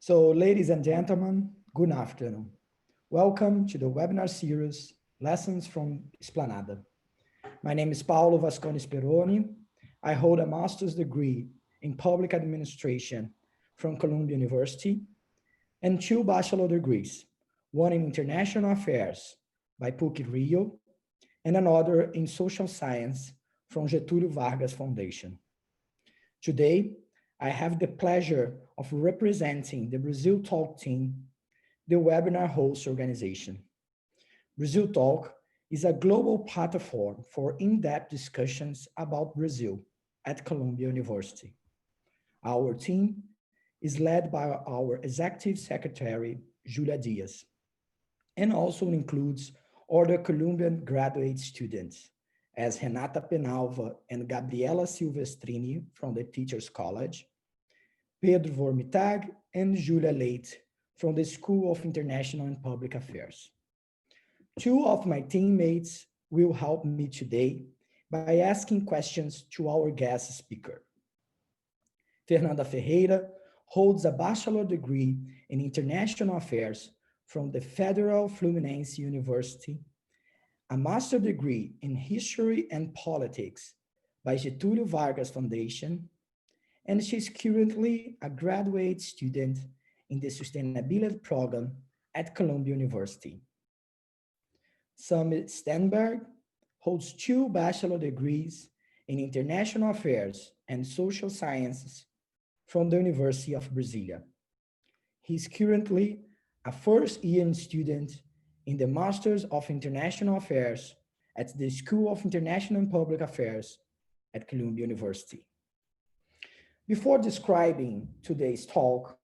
So, ladies and gentlemen, good afternoon. Welcome to the webinar series, Lessons from Esplanada. My name is Paulo Vasconi Speroni. I hold a master's degree in public administration from Columbia University and two bachelor degrees, one in international affairs by PUC Rio and another in social science from Getúlio Vargas Foundation. Today, I have the pleasure of representing the Brazil Talk team, the webinar host organization. Brazil Talk is a global platform for in-depth discussions about Brazil at Columbia University. Our team is led by our Executive Secretary, Julia Diaz, and also includes other Columbian graduate students, as Renata Penalva and Gabriela Silvestrini from the Teachers College, Pedro Vormitag and Julia Leite from the School of International and Public Affairs. Two of my teammates will help me today by asking questions to our guest speaker. Fernanda Ferreira holds a bachelor degree in international affairs from the Federal Fluminense University, a master's degree in history and politics by Getúlio Vargas Foundation, and she's currently a graduate student in the sustainability program at Columbia University. Samit Stenberg holds two bachelor degrees in international affairs and social sciences from the University of Brasilia. He's currently a first-year student in the Masters of International Affairs at the School of International and Public Affairs at Columbia University. Before describing today's talk,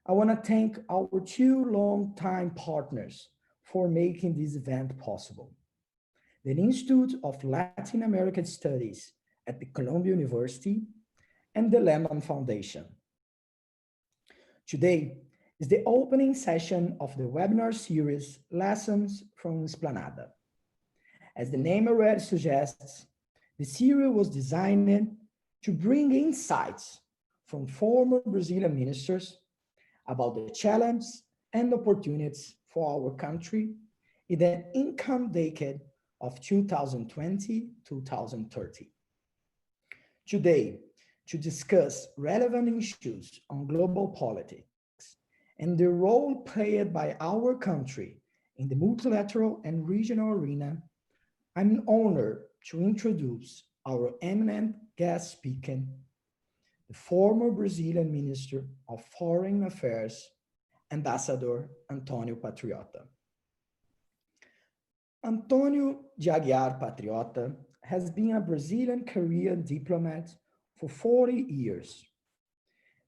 I want to thank our two longtime partners for making this event possible: the Institute of Latin American Studies at the Columbia University and the Lemann Foundation. Today is the opening session of the webinar series, Lessons from Esplanada. As the name already suggests, the series was designed to bring insights from former Brazilian ministers about the challenges and opportunities for our country in the income decade of 2020-2030. Today, to discuss relevant issues on global politics and the role played by our country in the multilateral and regional arena, I'm honored to introduce our eminent guest speaker, the former Brazilian Minister of Foreign Affairs, Ambassador Antonio Patriota. Antonio de Aguiar Patriota has been a Brazilian career diplomat for 40 years.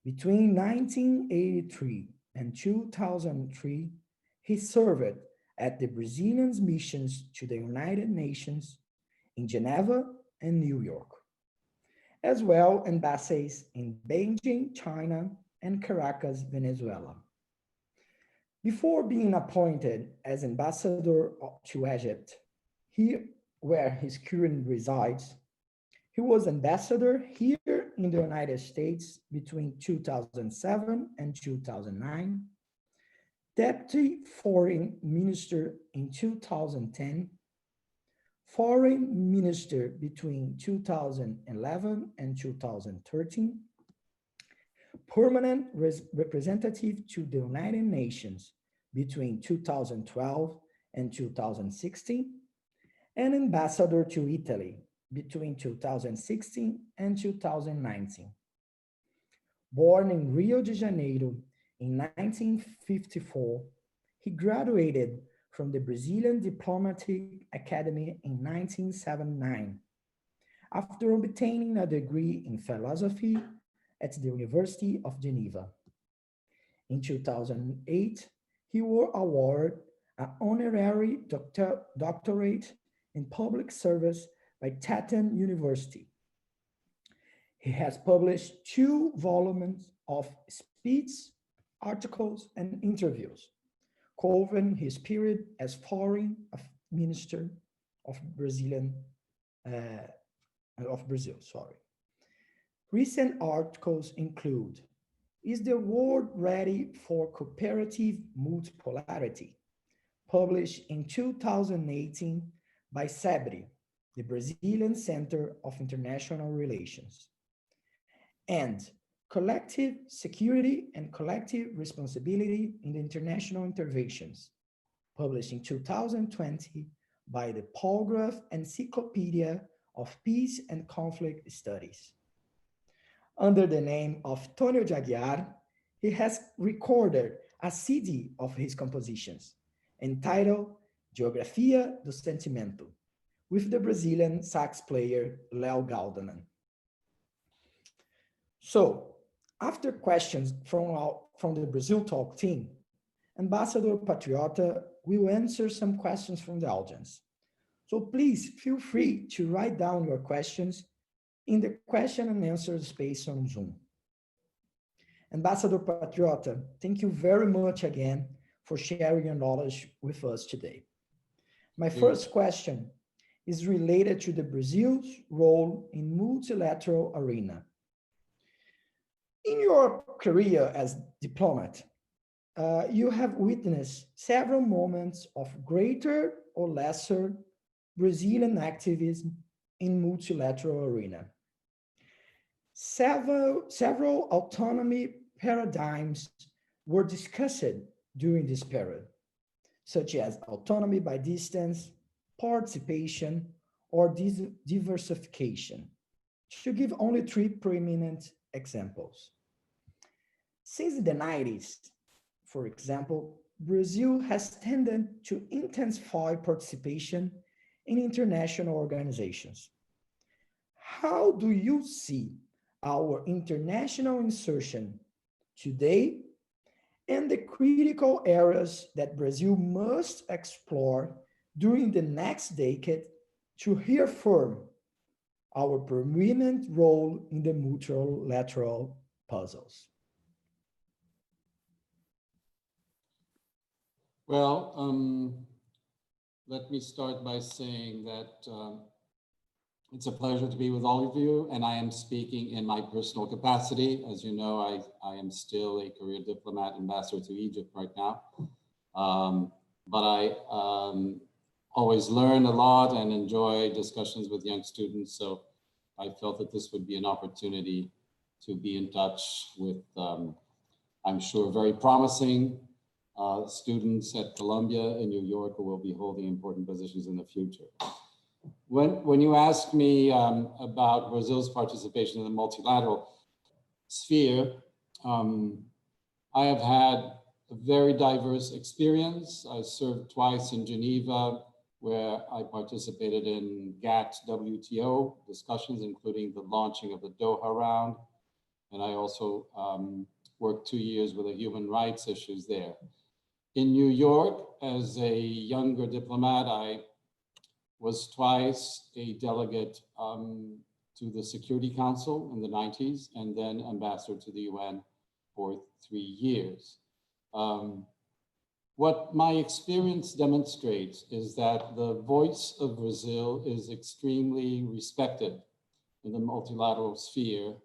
Between 1983 and 2003, he served at the Brazilian missions to the United Nations in Geneva and New York, as well as embassies in Beijing, China, and Caracas, Venezuela. Before being appointed as ambassador to Egypt, where he currently resides, he was ambassador here in the United States between 2007 and 2009, deputy foreign minister in 2010, foreign minister between 2011 and 2013, permanent representative to the United Nations between 2012 and 2016, and ambassador to Italy between 2016 and 2019. Born in Rio de Janeiro in 1954, he graduated from the Brazilian Diplomatic Academy in 1979, after obtaining a degree in philosophy at the University of Geneva. In 2008, he was awarded an honorary doctorate in public service by Tatum University. He has published 2 volumes of speeches, articles, and interviews, covering his period as foreign minister of Brazil. Recent articles include Is the World Ready for Cooperative Multipolarity? Published in 2018 by SEBRE, the Brazilian Center of International Relations. And Collective Security and Collective Responsibility in the International Interventions, published in 2020 by the Palgrave Encyclopedia of Peace and Conflict Studies. Under the name of Tônio de Aguiar, he has recorded a CD of his compositions entitled Geografia do Sentimento, with the Brazilian sax player Léo Galdeman. So, after questions from the Brazil Talk team, Ambassador Patriota will answer some questions from the audience. So please feel free to write down your questions in the question and answer space on Zoom. Ambassador Patriota, thank you very much again for sharing your knowledge with us today. My first question is related to the Brazil's role in multilateral arena. In your career as diplomat, you have witnessed several moments of greater or lesser Brazilian activism in multilateral arena. Several autonomy paradigms were discussed during this period, such as autonomy by distance, participation, or diversification, to give only three preeminent examples. Since the 90s, for example, Brazil has tended to intensify participation in international organizations. How do you see our international insertion today and the critical areas that Brazil must explore during the next decade to reaffirm our preeminent role in the multilateral puzzles? Well, let me start by saying that it's a pleasure to be with all of you, and I am speaking in my personal capacity. As you know, I am still a career diplomat ambassador to Egypt right now, but I always learn a lot and enjoy discussions with young students, so I felt that this would be an opportunity to be in touch with, I'm sure, very promising students at Columbia and New York who will be holding important positions in the future. When you ask me about Brazil's participation in the multilateral sphere, I have had a very diverse experience. I served twice in Geneva, where I participated in GATT WTO discussions, including the launching of the Doha round. And I also worked 2 years with the human rights issues there. In New York, as a younger diplomat, I was twice a delegate to the Security Council in the 90s, and then ambassador to the UN for 3 years. What my experience demonstrates is that the voice of Brazil is extremely respected in the multilateral sphere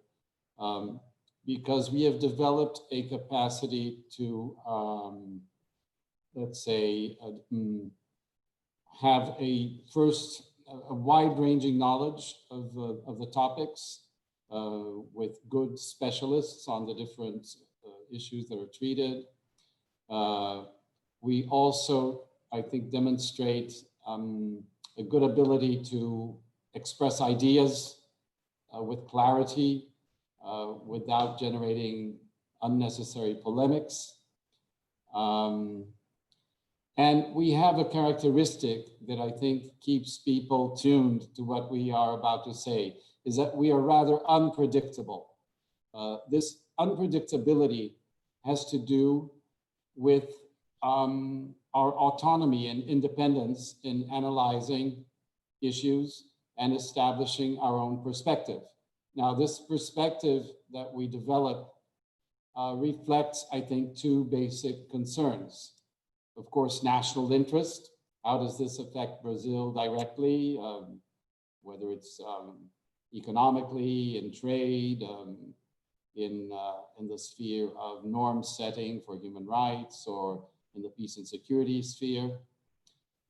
because we have developed a capacity to, let's say, have a wide-ranging knowledge of the topics with good specialists on the different issues that are treated. We also, I think, demonstrate a good ability to express ideas with clarity without generating unnecessary polemics. And we have a characteristic that I think keeps people tuned to what we are about to say, is that we are rather unpredictable. This unpredictability has to do with our autonomy and independence in analyzing issues and establishing our own perspective. Now, this perspective that we develop reflects, I think, two basic concerns. Of course, national interest. How does this affect Brazil directly, whether it's economically, in trade, in the sphere of norm setting for human rights or in the peace and security sphere,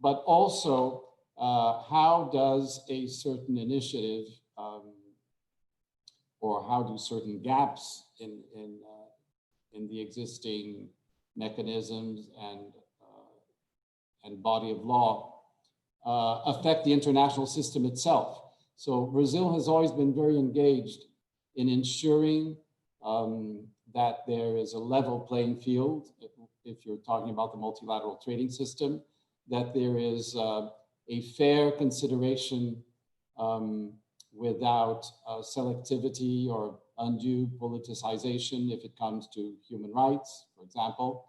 but also how does a certain initiative or how do certain gaps in the existing mechanisms and body of law affect the international system itself. So Brazil has always been very engaged in ensuring that there is a level playing field, if you're talking about the multilateral trading system, that there is a fair consideration without selectivity or undue politicization if it comes to human rights, for example,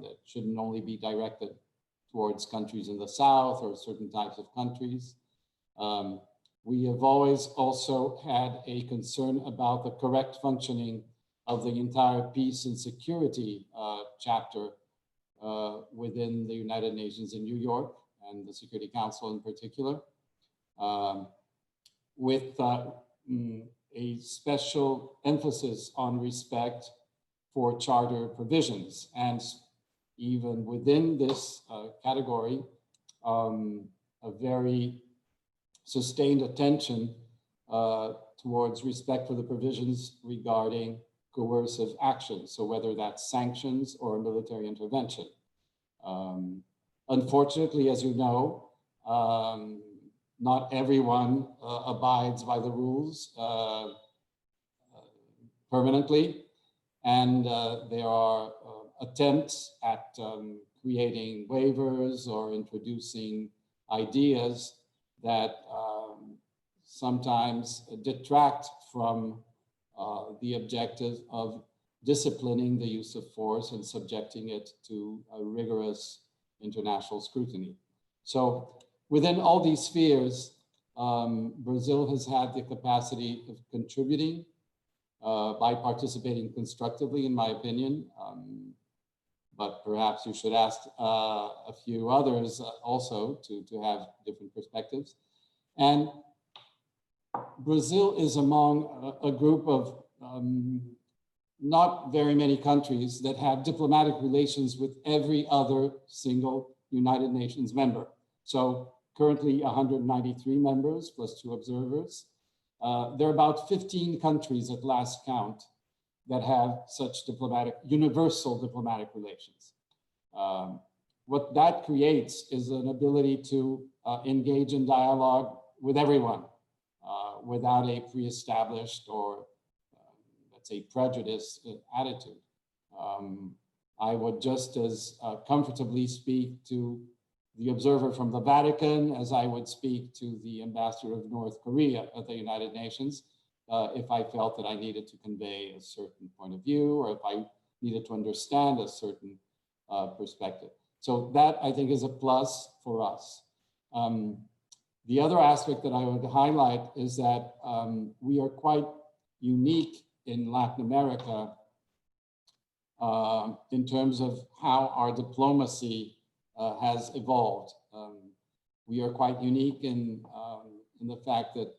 that shouldn't only be directed towards countries in the South or certain types of countries. We have always also had a concern about the correct functioning of the entire peace and security chapter within the United Nations in New York and the Security Council in particular, with a special emphasis on respect for charter provisions. And even within this category, a very sustained attention towards respect for the provisions regarding coercive action. So whether that's sanctions or military intervention. Unfortunately, as you know, not everyone abides by the rules permanently. And there are attempts at creating waivers or introducing ideas that sometimes detract from the objective of disciplining the use of force and subjecting it to a rigorous international scrutiny. So within all these spheres, Brazil has had the capacity of contributing by participating constructively, in my opinion. But perhaps you should ask a few others also to have different perspectives. And Brazil is among a group of not very many countries that have diplomatic relations with every other single United Nations member. So currently 193 members plus 2 observers. There are about 15 countries at last count that have such universal diplomatic relations. What that creates is an ability to engage in dialogue with everyone without a pre-established or let's say prejudice attitude. I would just as comfortably speak to the observer from the Vatican as I would speak to the ambassador of North Korea at the United Nations if I felt that I needed to convey a certain point of view or if I needed to understand a certain perspective. So that I think is a plus for us. The other aspect that I would highlight is that we are quite unique in Latin America in terms of how our diplomacy has evolved. We are quite unique in the fact that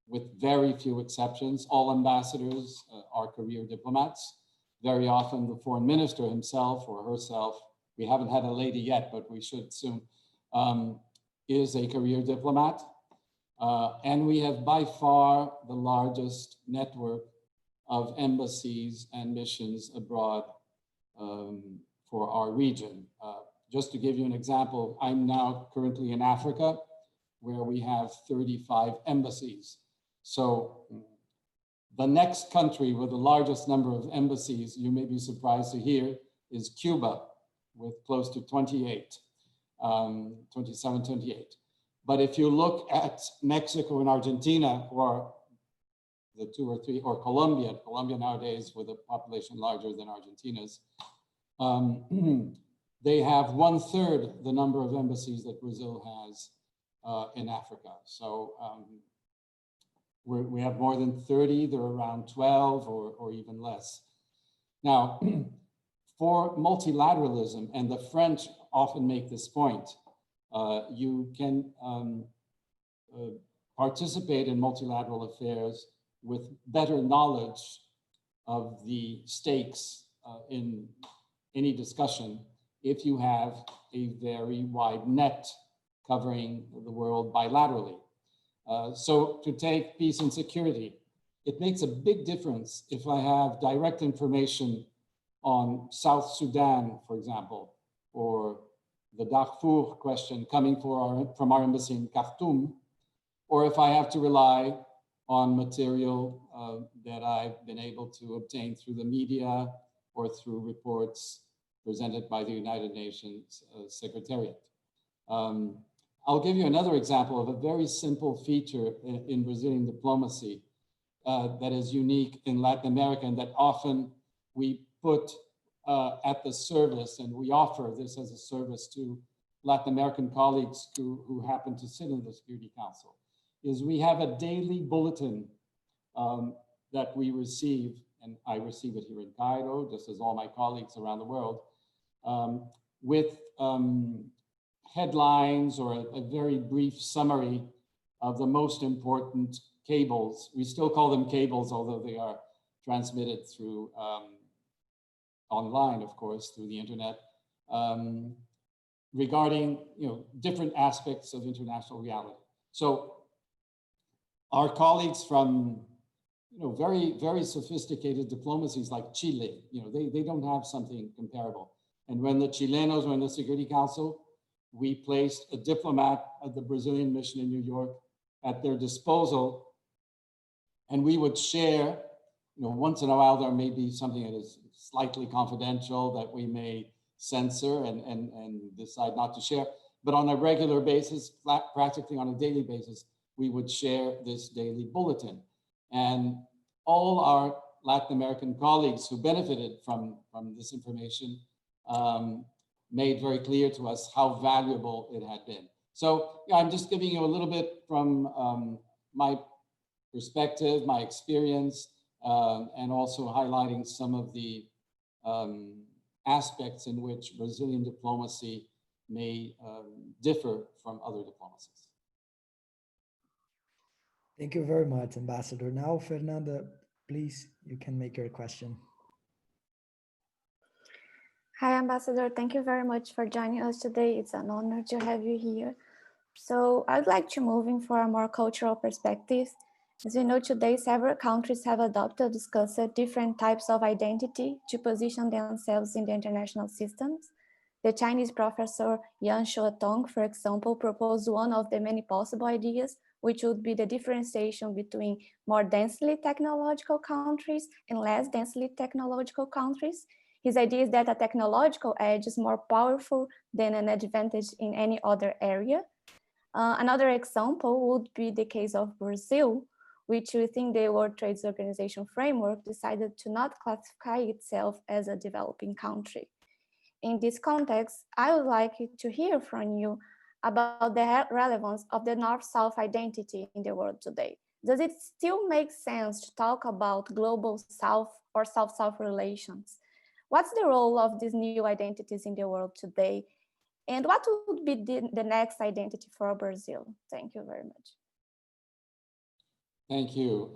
with very few exceptions, all ambassadors are career diplomats. Very often the foreign minister himself or herself, we haven't had a lady yet, but we should soon, is a career diplomat. And we have by far the largest network of embassies and missions abroad for our region. Just to give you an example, I'm now currently in Africa, where we have 35 embassies. So the next country with the largest number of embassies, you may be surprised to hear, is Cuba, with close to 28, 27, 28. But if you look at Mexico and Argentina, or the 2 or 3, or Colombia nowadays with a population larger than Argentina's, they have 1/3 the number of embassies that Brazil has in Africa. So we have more than 30, they're around 12 or even less. Now, for multilateralism, and the French often make this point, you can participate in multilateral affairs with better knowledge of the stakes in any discussion if you have a very wide net covering the world bilaterally. So to take peace and security, it makes a big difference if I have direct information on South Sudan, for example, or the Darfur question coming from our embassy in Khartoum, or if I have to rely on material that I've been able to obtain through the media or through reports presented by the United Nations Secretariat. I'll give you another example of a very simple feature in Brazilian diplomacy that is unique in Latin America and that often we put at the service, and we offer this as a service to Latin American colleagues who happen to sit in the Security Council, is we have a daily bulletin that we receive, and I receive it here in Cairo, just as all my colleagues around the world, with headlines or a very brief summary of the most important cables. We still call them cables, although they are transmitted through online, of course, through the internet, regarding different aspects of international reality. So our colleagues from very, very sophisticated diplomacies like Chile, they don't have something comparable. And when the Chilenos were in the Security Council, we placed a diplomat at the Brazilian mission in New York at their disposal. And we would share, once in a while, there may be something that is slightly confidential that we may censor and decide not to share. But on a regular basis, practically on a daily basis, we would share this daily bulletin. And all our Latin American colleagues who benefited from this information made very clear to us how valuable it had been. So I'm just giving you a little bit from my perspective, my experience, and also highlighting some of the aspects in which Brazilian diplomacy may differ from other diplomacies. Thank you very much, Ambassador. Now, Fernanda, please, you can make your question. Hi, Ambassador. Thank you very much for joining us today. It's an honor to have you here. So I'd like to move in for a more cultural perspective. As we know today, several countries have adopted or discussed different types of identity to position themselves in the international systems. The Chinese professor Yan Shuotong, for example, proposed one of the many possible ideas, which would be the differentiation between more densely technological countries and less densely technological countries. His idea is that a technological edge is more powerful than an advantage in any other area. Another example would be the case of Brazil, which within the World Trade Organization framework decided to not classify itself as a developing country. In this context, I would like to hear from you about the relevance of the North-South identity in the world today. Does it still make sense to talk about global South or South-South relations? What's the role of these new identities in the world today? And what would be the next identity for Brazil? Thank you very much. Thank you.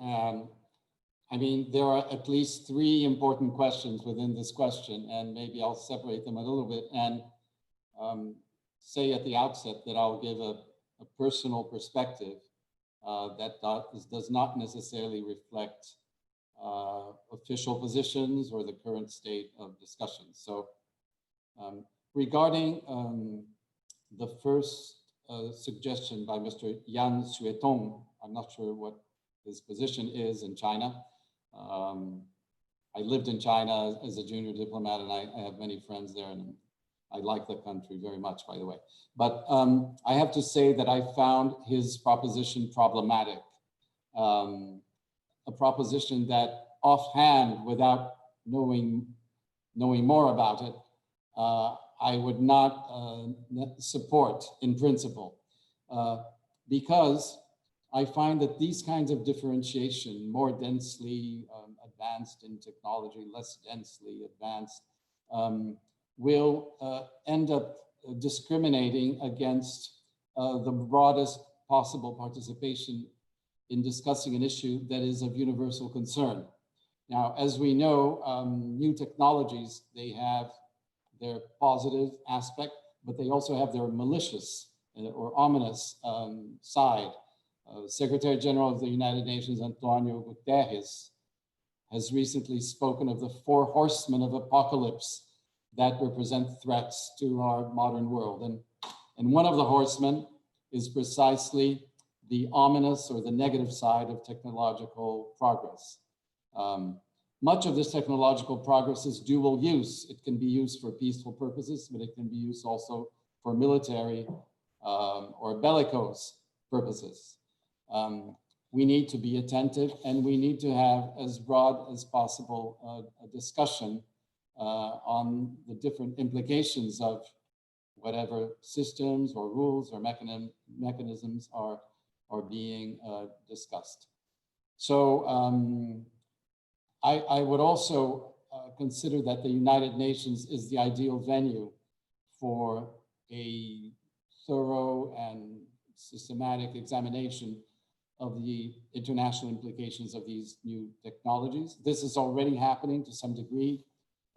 I mean, there are at least three important questions within this question, and maybe I'll separate them a little bit and say at the outset that I'll give a personal perspective that does not necessarily reflect official positions or the current state of discussions. So regarding the first suggestion by Mr. Yan Shuotong, I'm not sure what his position is in China. I lived in China as a junior diplomat, and I have many friends there, and I like the country very much, by the way. But I have to say that I found his proposition problematic. A proposition that offhand, without knowing more about it, I would not support in principle, because I find that these kinds of differentiation, more densely advanced in technology, less densely advanced, will end up discriminating against the broadest possible participation in discussing an issue that is of universal concern. Now, as we know, new technologies, they have their positive aspect, but they also have their malicious or ominous side. Secretary General of the United Nations, Antonio Guterres, has recently spoken of the 4 horsemen of apocalypse that represent threats to our modern world. And one of the horsemen is precisely the ominous or the negative side of technological progress. Much of this technological progress is dual use. It can be used for peaceful purposes, but it can be used also for military or bellicose purposes. We need to be attentive, and we need to have as broad as possible a discussion on the different implications of whatever systems or rules or mechanisms are being discussed. So I would also consider that the United Nations is the ideal venue for a thorough and systematic examination of the international implications of these new technologies. This is already happening to some degree.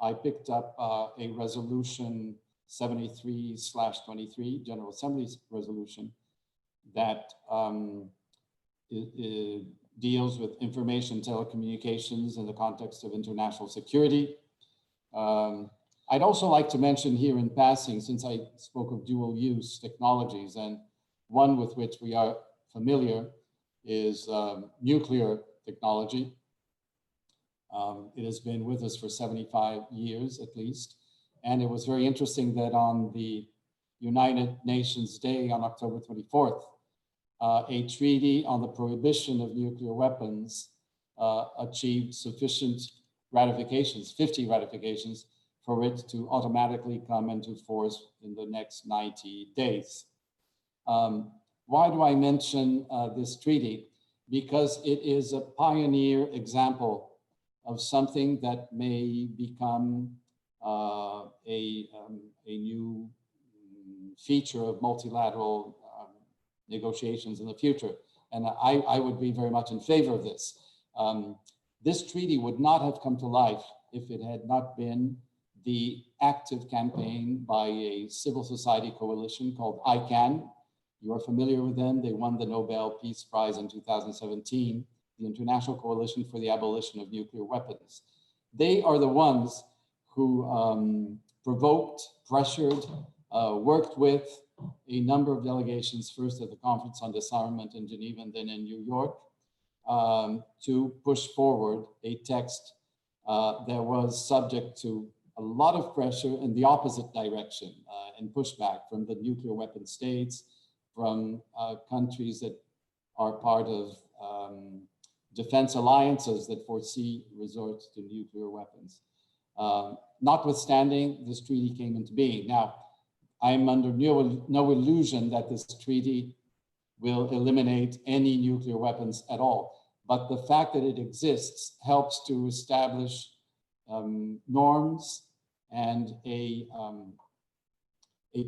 I picked up a resolution 73/23, General Assembly's resolution, that deals with information telecommunications in the context of international security. I'd also like to mention here in passing, since I spoke of dual use technologies, and one with which we are familiar is nuclear technology. It has been with us for 75 years at least. And it was very interesting that on the United Nations Day on October 24th, a treaty on the prohibition of nuclear weapons achieved sufficient ratifications, 50 ratifications, for it to automatically come into force in the next 90 days. Why do I mention this treaty? Because it is a pioneer example of something that may become a new feature of multilateral negotiations in the future. And I would be very much in favor of this. This treaty would not have come to life if it had not been the active campaign by a civil society coalition called ICANN. You are familiar with them. They won the Nobel Peace Prize in 2017, the International Coalition for the Abolition of Nuclear Weapons. They are the ones who provoked, pressured, worked with a number of delegations, first at the Conference on Disarmament in Geneva and then in New York, to push forward a text that was subject to a lot of pressure in the opposite direction and pushback from the nuclear weapon states, from countries that are part of defense alliances that foresee resort to nuclear weapons. Notwithstanding, this treaty came into being. Now, I'm under no illusion that this treaty will eliminate any nuclear weapons at all. But the fact that it exists helps to establish norms and a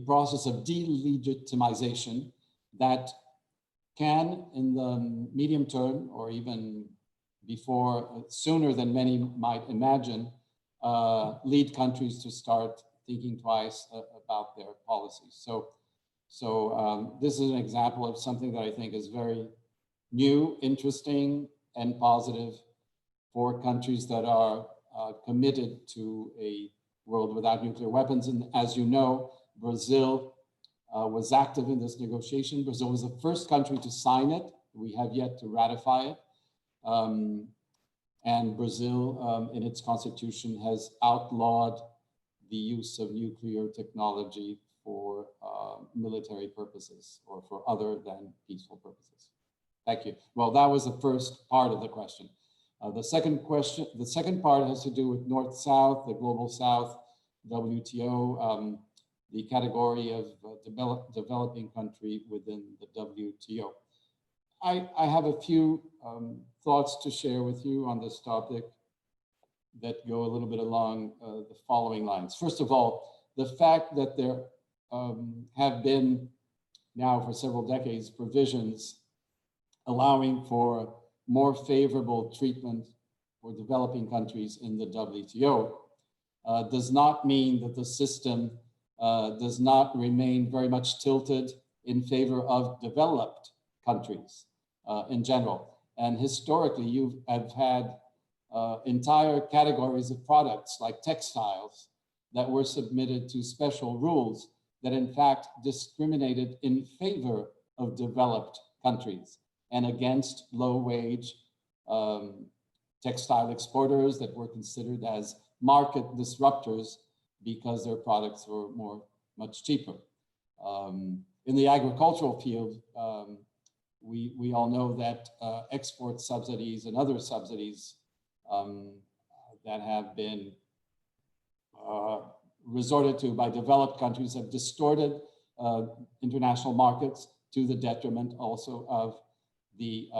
process of delegitimization that can, in the medium term, or even before, sooner than many might imagine, lead countries to start thinking twice about their policies. So this is an example of something that I think is very new, interesting, and positive for countries that are committed to a world without nuclear weapons. And as you know, Brazil was active in this negotiation. Brazil was the first country to sign it. We have yet to ratify it. And Brazil, in its constitution, has outlawed the use of nuclear technology for military purposes or for other than peaceful purposes. Thank you. Well, that was the first part of the question. The second part has to do with North-South, the Global South, WTO, the category of developing country within the WTO. I have a few thoughts to share with you on this topic that go a little bit along the following lines. First of all, the fact that there have been now for several decades provisions allowing for more favorable treatment for developing countries in the WTO does not mean that the system does not remain very much tilted in favor of developed countries in general. And historically, you have had entire categories of products like textiles that were submitted to special rules that in fact discriminated in favor of developed countries and against low-wage textile exporters that were considered as market disruptors because their products were much cheaper. In the agricultural field, we all know that export subsidies and other subsidies that have been resorted to by developed countries have distorted international markets to the detriment also of the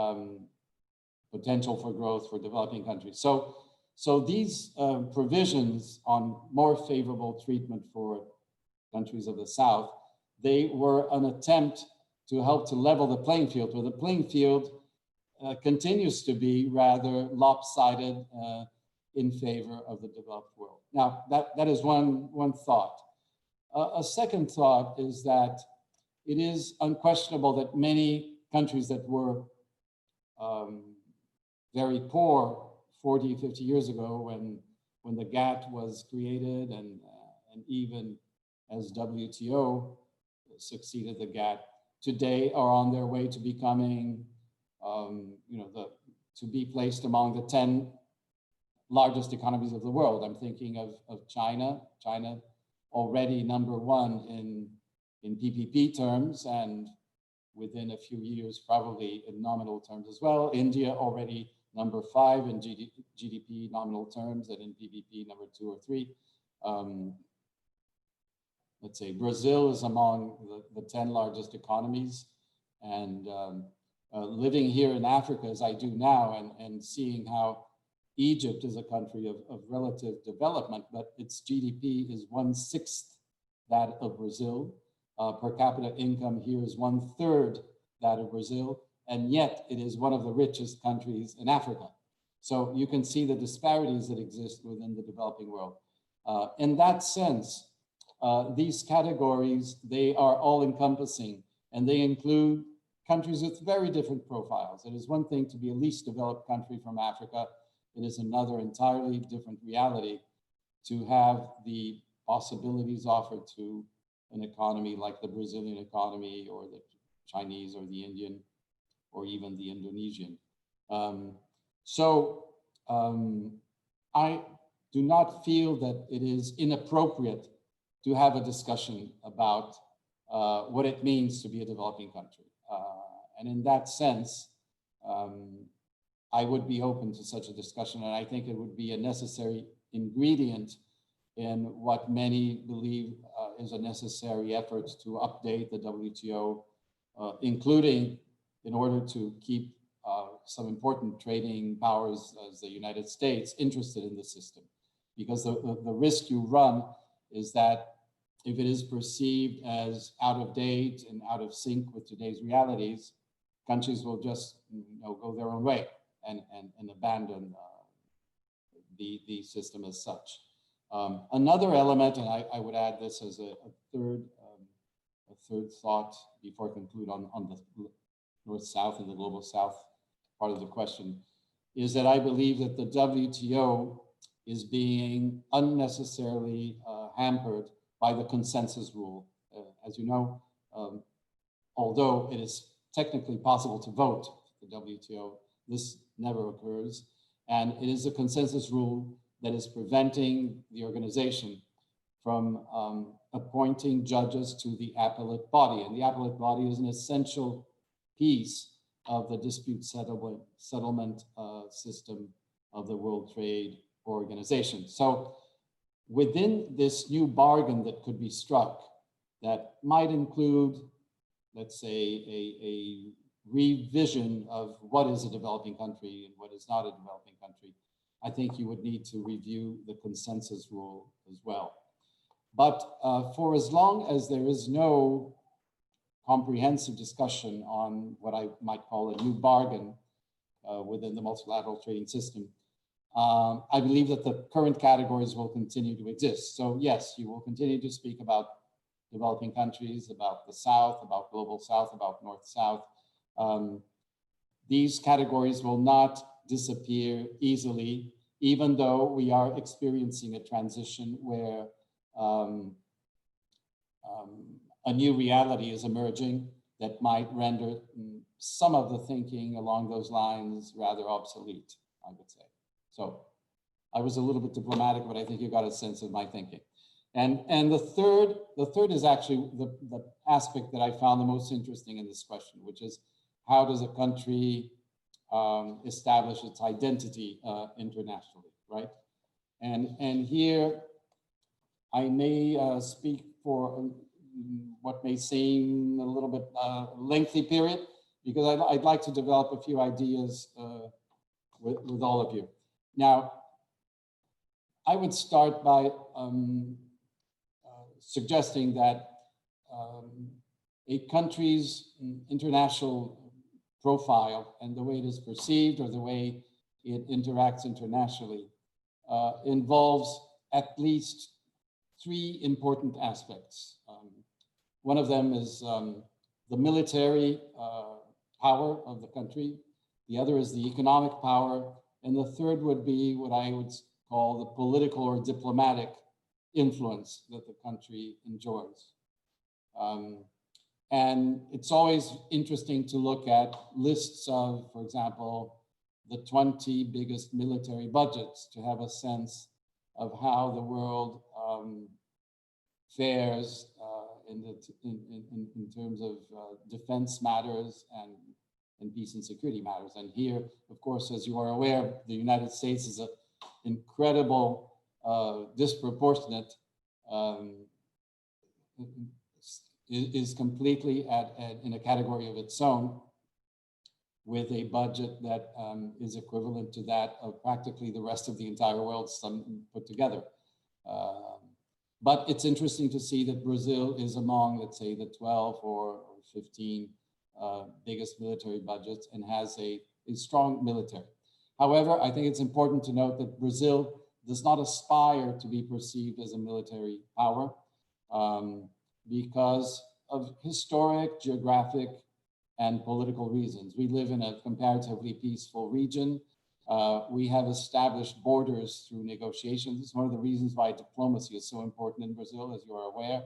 potential for growth for developing countries. So these provisions on more favorable treatment for countries of the South, they were an attempt to help to level the playing field, where the playing field continues to be rather lopsided in favor of the developed world. Now, that is one thought. A second thought is that it is unquestionable that many countries that were very poor 40, 50 years ago when the GATT was created and even as WTO succeeded the GATT, today are on their way to becoming, to be placed among the 10 largest economies of the world. I'm thinking of China. China already #1 in PPP terms, and within a few years, probably in nominal terms as well. India already #5 in GDP nominal terms, and in PPP #2 or 3. Let's say Brazil is among the 10 largest economies, and living here in Africa as I do now, and seeing how Egypt is a country of relative development, but its GDP is 1/6 that of Brazil. Per capita income here is 1/3 that of Brazil, and yet it is one of the richest countries in Africa. So you can see the disparities that exist within the developing world. In that sense, these categories, they are all encompassing, and they include countries with very different profiles. It is one thing to be a least developed country from Africa. It is another entirely different reality to have the possibilities offered to an economy like the Brazilian economy, or the Chinese, or the Indian, or even the Indonesian. I do not feel that it is inappropriate to have a discussion about what it means to be a developing country. And in that sense, I would be open to such a discussion, and I think it would be a necessary ingredient in what many believe is a necessary effort to update the WTO, including in order to keep some important trading powers as the United States interested in the system. Because the risk you run is that if it is perceived as out of date and out of sync with today's realities, countries will just go their own way and abandon the system as such. Another element, and I would add this as a third thought before I conclude on the North-South and the Global South part of the question, is that I believe that the WTO is being unnecessarily hampered by the consensus rule. As you know, although it is technically possible to vote the WTO, this never occurs. And it is a consensus rule that is preventing the organization from appointing judges to the appellate body. And the appellate body is an essential piece of the dispute settlement system of the World Trade Organization. So within this new bargain that could be struck, that might include, let's say, a revision of what is a developing country and what is not a developing country, I think you would need to review the consensus rule as well. But for as long as there is no comprehensive discussion on what I might call a new bargain within the multilateral trading system, I believe that the current categories will continue to exist. So yes, you will continue to speak about developing countries, about the South, about global South, about North-South. These categories will not disappear easily, even though we are experiencing a transition where a new reality is emerging that might render some of the thinking along those lines rather obsolete, I would say. So I was a little bit diplomatic, but I think you got a sense of my thinking. And the third is actually the aspect that I found the most interesting in this question, which is how does a country establish its identity internationally, right? And here I may speak for what may seem a little bit lengthy period, because I'd like to develop a few ideas with all of you. Now, I would start by suggesting that a country's international profile and the way it is perceived or the way it interacts internationally involves at least three important aspects. One of them is the military power of the country. The other is the economic power. And the third would be what I would call the political or diplomatic influence that the country enjoys. And it's always interesting to look at lists of, for example, the 20 biggest military budgets to have a sense of how the world fares in terms of defense matters and peace and security matters. And here, of course, as you are aware, the United States is an incredible, disproportionate, is completely in a category of its own, with a budget that is equivalent to that of practically the rest of the entire world put together. But it's interesting to see that Brazil is among, let's say, the 12 or 15 biggest military budgets and has a strong military. However, I think it's important to note that Brazil does not aspire to be perceived as a military power because of historic, geographic, and political reasons. We live in a comparatively peaceful region. We have established borders through negotiations. It's one of the reasons why diplomacy is so important in Brazil, as you are aware.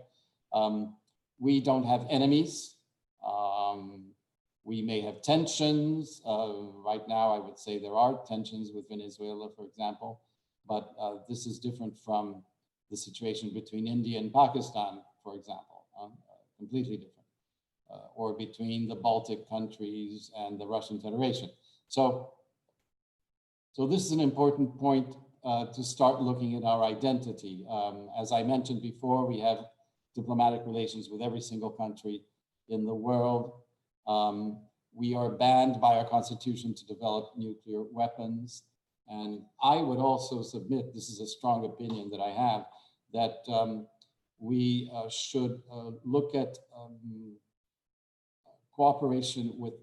We don't have enemies. We may have tensions. Right now, I would say there are tensions with Venezuela, for example, but this is different from the situation between India and Pakistan, for example, completely different, or between the Baltic countries and the Russian Federation. So this is an important point to start looking at our identity. As I mentioned before, we have diplomatic relations with every single country in the world. We are banned by our constitution to develop nuclear weapons. And I would also submit, this is a strong opinion that I have, that we should look at cooperation with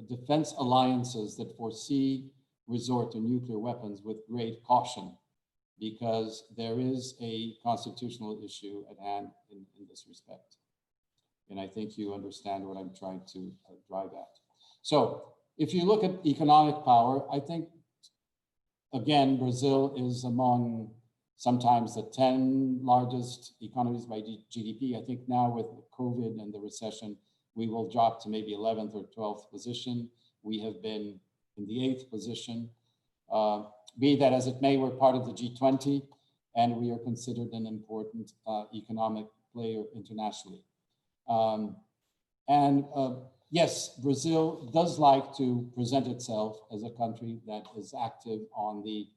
defense alliances that foresee resort to nuclear weapons with great caution, because there is a constitutional issue at hand in this respect. And I think you understand what I'm trying to drive at. So if you look at economic power, I think, again, Brazil is among sometimes the 10 largest economies by GDP. I think now with COVID and the recession, we will drop to maybe 11th or 12th position. We have been in the 8th position. Be that as it may, we're part of the G20, and we are considered an important economic player internationally. Yes, Brazil does like to present itself as a country that is active on the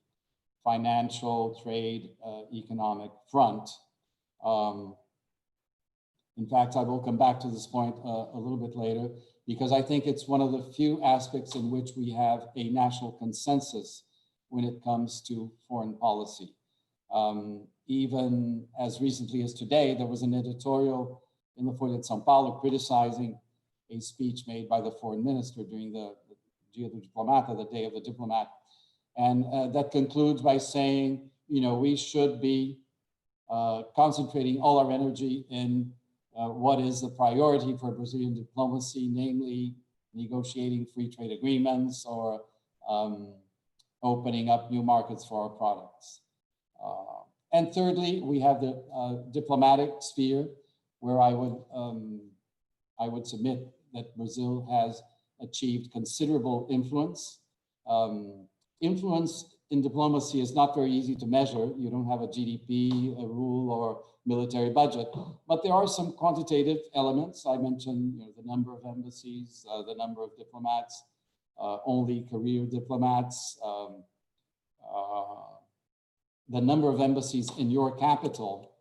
financial, trade, economic front. In fact, I will come back to this point a little bit later, because I think it's one of the few aspects in which we have a national consensus when it comes to foreign policy. Even as recently as today, there was an editorial in the Folha de São Paulo criticizing a speech made by the foreign minister during the Dia do Diplomata, the Day of the Diplomat, And that concludes by saying, we should be concentrating all our energy in what is the priority for Brazilian diplomacy, namely negotiating free trade agreements or opening up new markets for our products. And thirdly, we have the diplomatic sphere, where I would submit that Brazil has achieved considerable influence. Influence in diplomacy is not very easy to measure. You don't have a GDP, a rule, or military budget, but there are some quantitative elements. I mentioned the number of embassies, the number of diplomats, only career diplomats, the number of embassies in your capital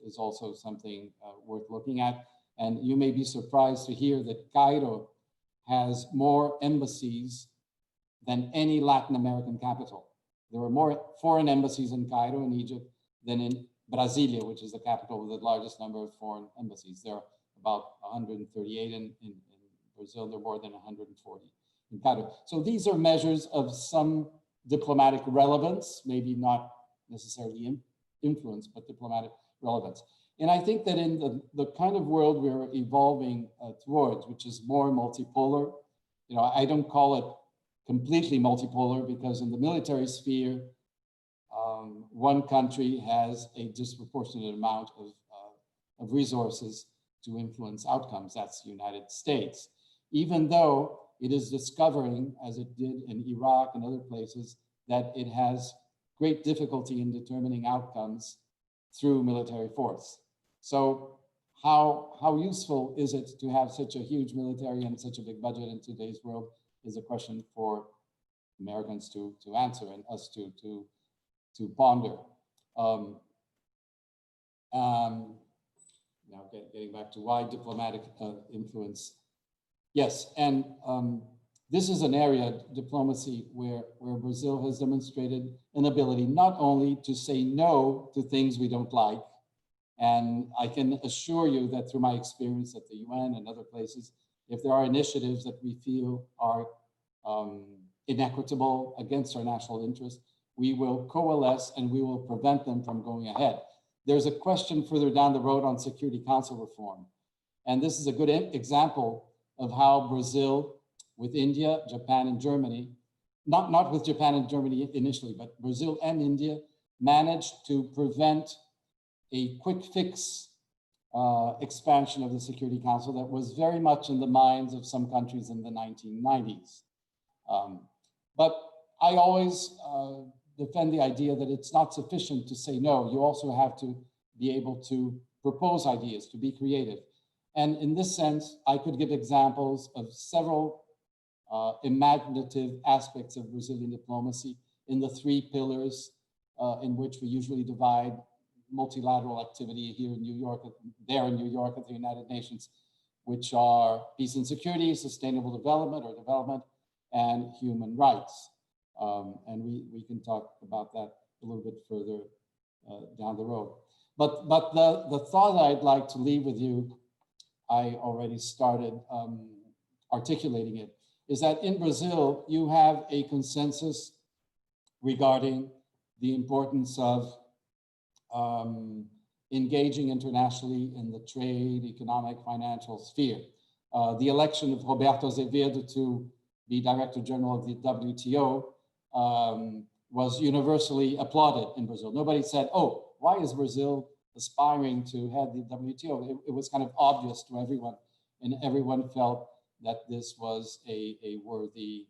is also something worth looking at. And you may be surprised to hear that Cairo has more embassies than any Latin American capital. There are more foreign embassies in Cairo, in Egypt, than in Brasilia, which is the capital with the largest number of foreign embassies. There are about 138 in Brazil. There are more than 140 in Cairo. So these are measures of some diplomatic relevance, maybe not necessarily influence, but diplomatic relevance. And I think that in the kind of world we're evolving towards, which is more multipolar, I don't call it completely multipolar, because in the military sphere, one country has a disproportionate amount of resources to influence outcomes. That's the United States. Even though it is discovering, as it did in Iraq and other places, that it has great difficulty in determining outcomes through military force. So how useful is it to have such a huge military and such a big budget in today's world is a question for Americans to answer and us to ponder. Now getting back to why diplomatic influence. Yes, and this is an area, diplomacy, where Brazil has demonstrated an ability not only to say no to things we don't like, and I can assure you that through my experience at the UN and other places, if there are initiatives that we feel are inequitable against our national interest, we will coalesce and we will prevent them from going ahead. There's a question further down the road on Security Council reform. And this is a good example of how Brazil, with India, Japan, and Germany, not with Japan and Germany initially, but Brazil and India managed to prevent a quick fix expansion of the Security Council that was very much in the minds of some countries in the 1990s. But I always defend the idea that it's not sufficient to say no. You also have to be able to propose ideas, to be creative. And in this sense, I could give examples of several imaginative aspects of Brazilian diplomacy in the three pillars in which we usually divide multilateral activity here in New York, there in New York at the United Nations, which are peace and security, sustainable development or development, and human rights. And we can talk about that a little bit further down the road. But the thought I'd like to leave with you, I already started articulating it, is that in Brazil, you have a consensus regarding the importance of engaging internationally in the trade, economic, financial sphere. The election of Roberto Azevedo to be Director General of the WTO was universally applauded in Brazil. Nobody said, oh, why is Brazil aspiring to head the WTO? It was kind of obvious to everyone, and everyone felt that this was a worthy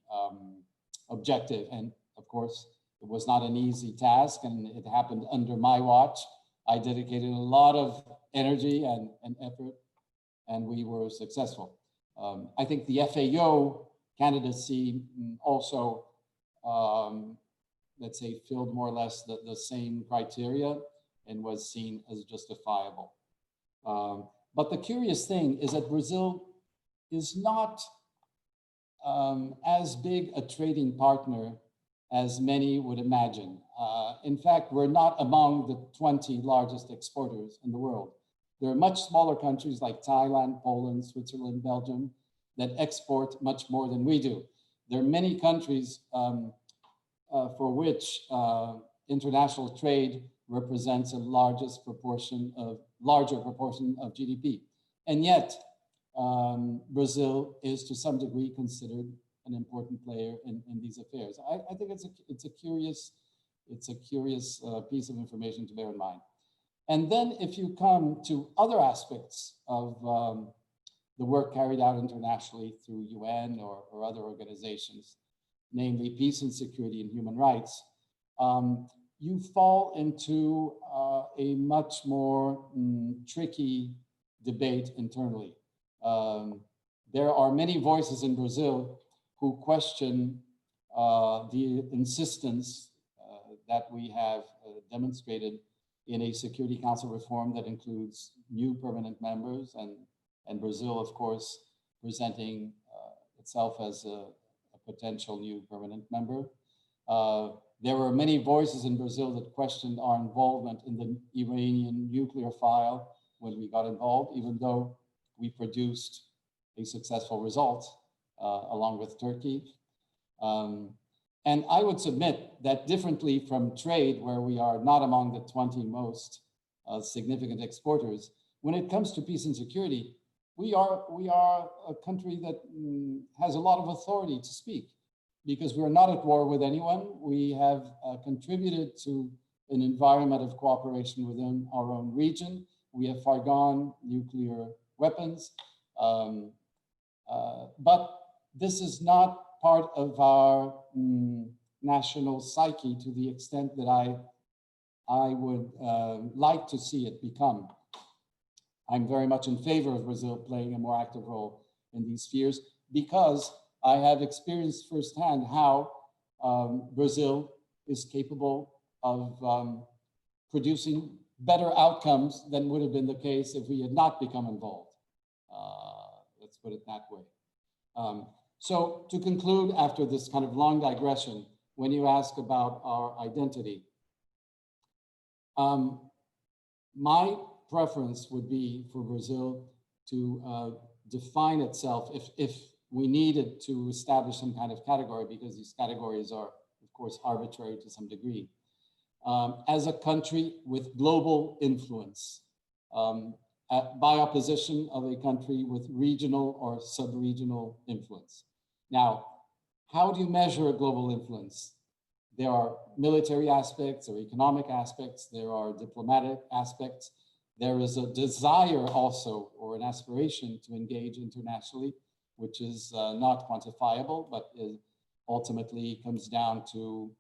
objective. And of course, it was not an easy task, and it happened under my watch. I dedicated a lot of energy and effort, and we were successful. I think the FAO candidacy also, let's say, filled more or less the same criteria and was seen as justifiable. But the curious thing is that Brazil is not as big a trading partner as many would imagine. In fact, we're not among the 20 largest exporters in the world. There are much smaller countries like Thailand, Poland, Switzerland, Belgium that export much more than we do. There are many countries for which international trade represents a larger proportion of GDP. And yet, Brazil is to some degree considered an important player in these affairs. I think it's a curious piece of information to bear in mind. And then if you come to other aspects of the work carried out internationally through UN or other organizations, namely peace and security and human rights, you fall into a much more tricky debate internally. There are many voices in Brazil who question the insistence that we have demonstrated in a Security Council reform that includes new permanent members, and Brazil, of course, presenting itself as a potential new permanent member. There were many voices in Brazil that questioned our involvement in the Iranian nuclear file when we got involved, even though we produced a successful result along with Turkey. And I would submit that differently from trade, where we are not among the 20 most significant exporters, when it comes to peace and security, we are a country that has a lot of authority to speak, because we're not at war with anyone. We have contributed to an environment of cooperation within our own region. We have foregone nuclear weapons, but this is not part of our national psyche to the extent that I would like to see it become. I'm very much in favor of Brazil playing a more active role in these spheres, because I have experienced firsthand how Brazil is capable of producing better outcomes than would have been the case if we had not become involved. Let's put it that way. So to conclude, after this kind of long digression, when you ask about our identity, my preference would be for Brazil to define itself, if we needed to establish some kind of category, because these categories are, of course, arbitrary to some degree, as a country with global influence, by opposition of a country with regional or sub-regional influence. Now, how do you measure global influence? There are military aspects, there are economic aspects, there are diplomatic aspects. There is a desire also, or an aspiration to engage internationally, which is not quantifiable, but ultimately comes down to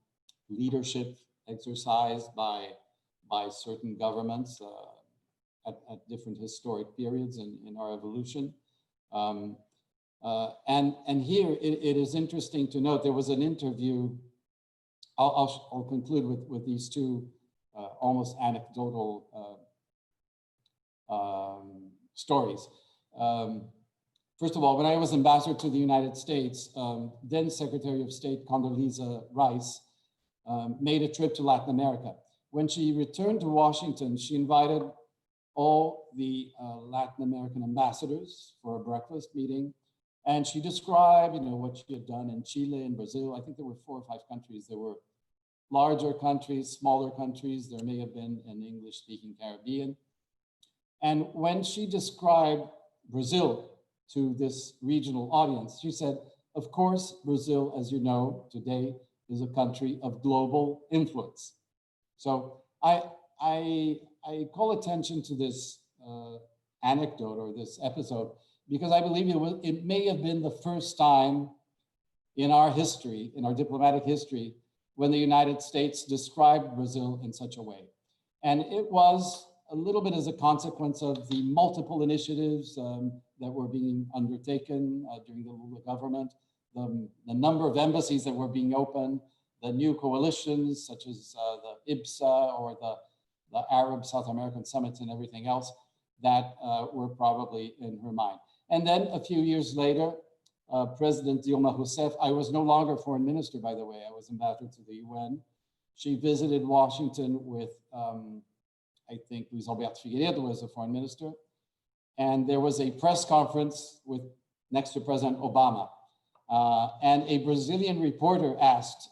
leadership exercised by certain governments at different historic periods in our evolution. And here it is interesting to note, there was an interview, I'll conclude with these two almost anecdotal stories. First of all, when I was ambassador to the United States, then Secretary of State Condoleezza Rice made a trip to Latin America. When she returned to Washington, she invited all the Latin American ambassadors for a breakfast meeting. And she described, what she had done in Chile and Brazil. I think there were 4 or 5 countries. There were larger countries, smaller countries. There may have been an English-speaking Caribbean. And when she described Brazil to this regional audience, she said, of course, Brazil, as you know, today is a country of global influence. So I call attention to this anecdote or this episode, because I believe it may have been the first time in our history, in our diplomatic history, when the United States described Brazil in such a way. And it was a little bit as a consequence of the multiple initiatives that were being undertaken during the Lula government, the number of embassies that were being opened, the new coalitions such as the IBSA or the Arab South American summits and everything else that were probably in her mind. And then a few years later, President Dilma Rousseff, I was no longer foreign minister, by the way, I was ambassador to the UN. She visited Washington with, I think Luis Alberto Figueiredo was the foreign minister. And there was a press conference next to President Obama. And a Brazilian reporter asked,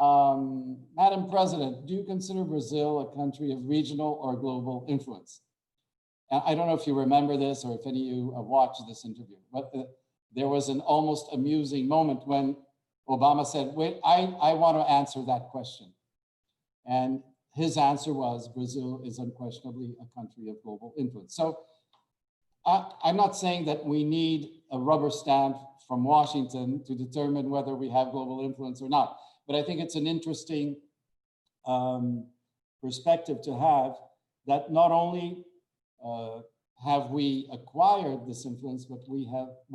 Madam President, do you consider Brazil a country of regional or global influence? And I don't know if you remember this or if any of you have watched this interview, but there was an almost amusing moment when Obama said, wait, I want to answer that question. And his answer was, Brazil is unquestionably a country of global influence. So I'm not saying that we need a rubber stamp from Washington to determine whether we have global influence or not. But I think it's an interesting perspective to have, that not only have we acquired this influence, but we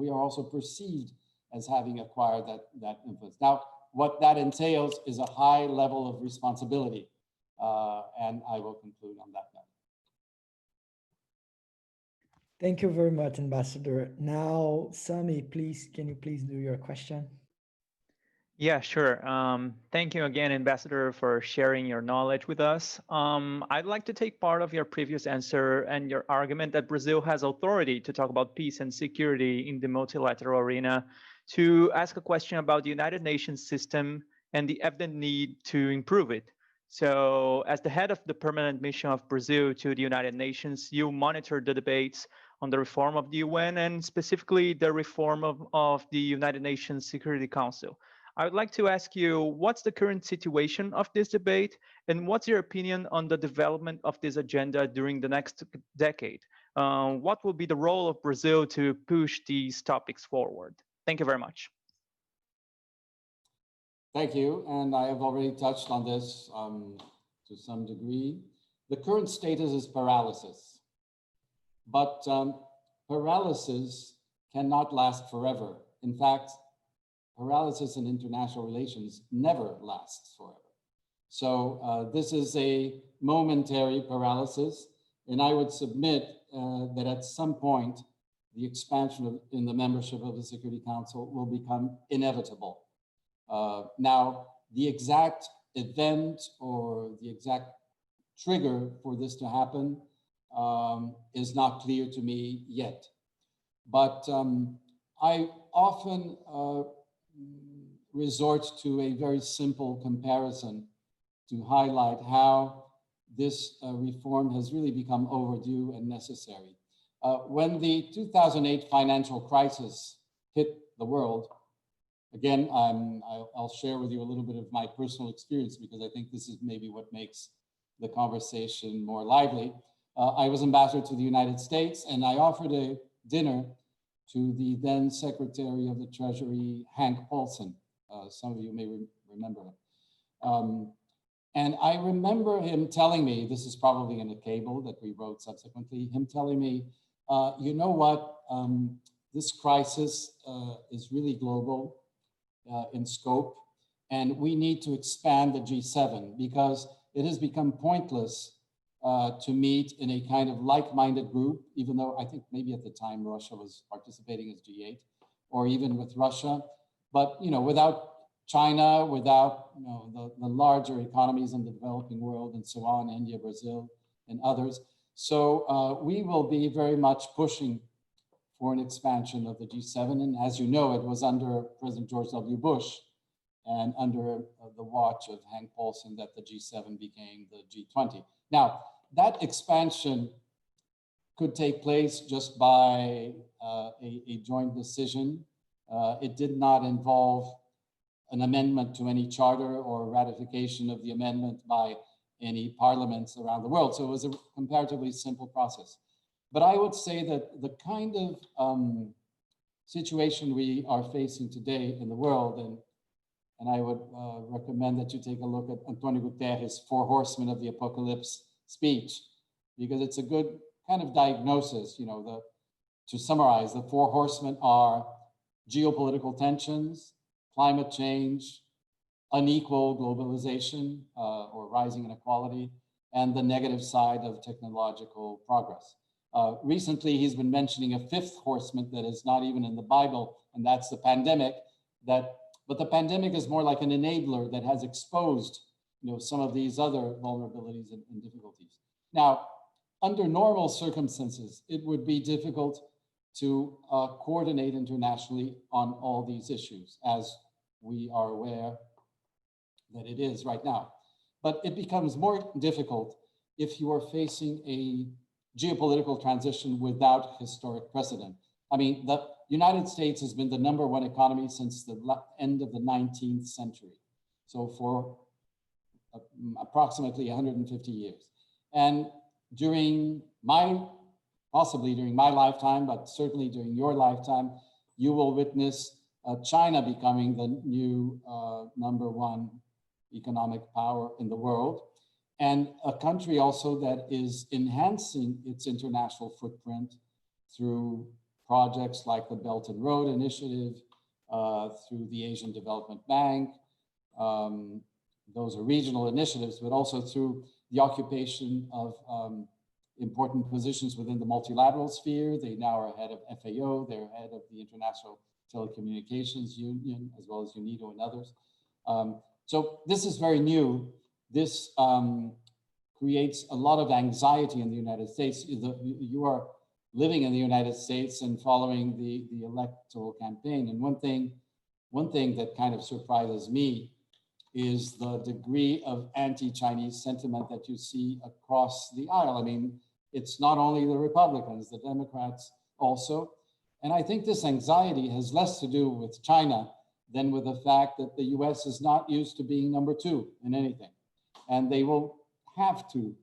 are also perceived as having acquired that influence. Now, what that entails is a high level of responsibility. And I will conclude on that note. Thank you very much, Ambassador. Now, Sami, please, can you please do your question? Yeah, sure. Thank you again, Ambassador, for sharing your knowledge with us. I'd like to take part of your previous answer and your argument that Brazil has authority to talk about peace and security in the multilateral arena to ask a question about the United Nations system and the evident need to improve it. So as the head of the permanent mission of Brazil to the United Nations, you monitor the debates on the reform of the UN and specifically the reform of the United Nations Security Council. I would like to ask you, what's the current situation of this debate and what's your opinion on the development of this agenda during the next decade? What will be the role of Brazil to push these topics forward? Thank you very much. Thank you, and I have already touched on this to some degree. The current status is paralysis, but paralysis cannot last forever. In fact, paralysis in international relations never lasts forever. So this is a momentary paralysis, and I would submit that at some point, the expansion in the membership of the Security Council will become inevitable. Now, the exact event or the exact trigger for this to happen is not clear to me yet. But I often resort to a very simple comparison to highlight how this reform has really become overdue and necessary. When the 2008 financial crisis hit the world, again, I'll share with you a little bit of my personal experience because I think this is maybe what makes the conversation more lively. I was ambassador to the United States and I offered a dinner to the then Secretary of the Treasury, Hank Paulson. Some of you may remember him. And I remember him telling me, this is probably in a cable that we wrote subsequently, him telling me, you know what, this crisis is really global in scope, and we need to expand the G7 because it has become pointless to meet in a kind of like-minded group, even though I think maybe at the time Russia was participating as G8, or even with Russia, but without China, without the larger economies in the developing world and so on, India, Brazil, and others. So we will be very much pushing for an expansion of the G7. And as you know, it was under President George W. Bush and under the watch of Hank Paulson that the G7 became the G20. Now, that expansion could take place just by a joint decision. It did not involve an amendment to any charter or ratification of the amendment by any parliaments around the world. So it was a comparatively simple process. But I would say that the kind of situation we are facing today in the world, and I would recommend that you take a look at Antonio Guterres' 4 Horsemen of the Apocalypse speech, because it's a good kind of diagnosis. To summarize, the 4 Horsemen are geopolitical tensions, climate change, unequal globalization or rising inequality, and the negative side of technological progress. Recently, he's been mentioning a 5th horseman that is not even in the Bible, and that's the pandemic. But the pandemic is more like an enabler that has exposed some of these other vulnerabilities and difficulties. Now, under normal circumstances, it would be difficult to coordinate internationally on all these issues. As we are aware, that it is right now. But it becomes more difficult if you are facing a geopolitical transition without historic precedent. I mean, the United States has been the #1 economy since the end of the 19th century. So for approximately 150 years. And possibly during my lifetime, but certainly during your lifetime, you will witness China becoming the new #1 economic power in the world, and a country also that is enhancing its international footprint through projects like the Belt and Road Initiative, through the Asian Development Bank. Those are regional initiatives, but also through the occupation of important positions within the multilateral sphere. They now are head of FAO, they're head of the International Telecommunications Union, as well as UNIDO and others. So this is very new. This creates a lot of anxiety in the United States. You are living in the United States and following the electoral campaign. And one thing that kind of surprises me is the degree of anti-Chinese sentiment that you see across the aisle. I mean, it's not only the Republicans, the Democrats also. And I think this anxiety has less to do with China than with the fact that the US is not used to being #2 in anything. And they will have to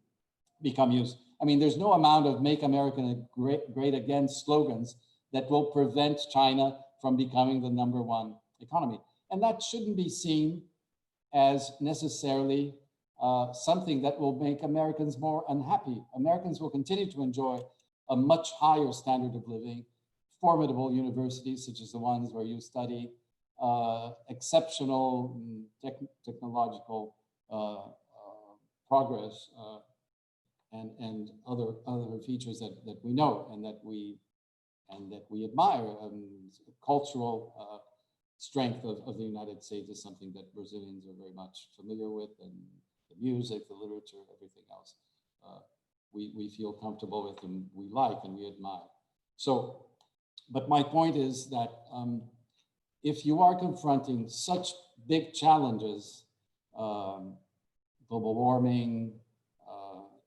become used. I mean, there's no amount of Make America Great Again slogans that will prevent China from becoming the #1 economy. And that shouldn't be seen as necessarily something that will make Americans more unhappy. Americans will continue to enjoy a much higher standard of living, formidable universities such as the ones where you study, exceptional technological progress, and other features that we know and that we admire. Cultural strength of the United States is something that Brazilians are very much familiar with, and the music, the literature, everything else we feel comfortable with, and we like and we admire. So, but my point is that if you are confronting such big challenges, global warming,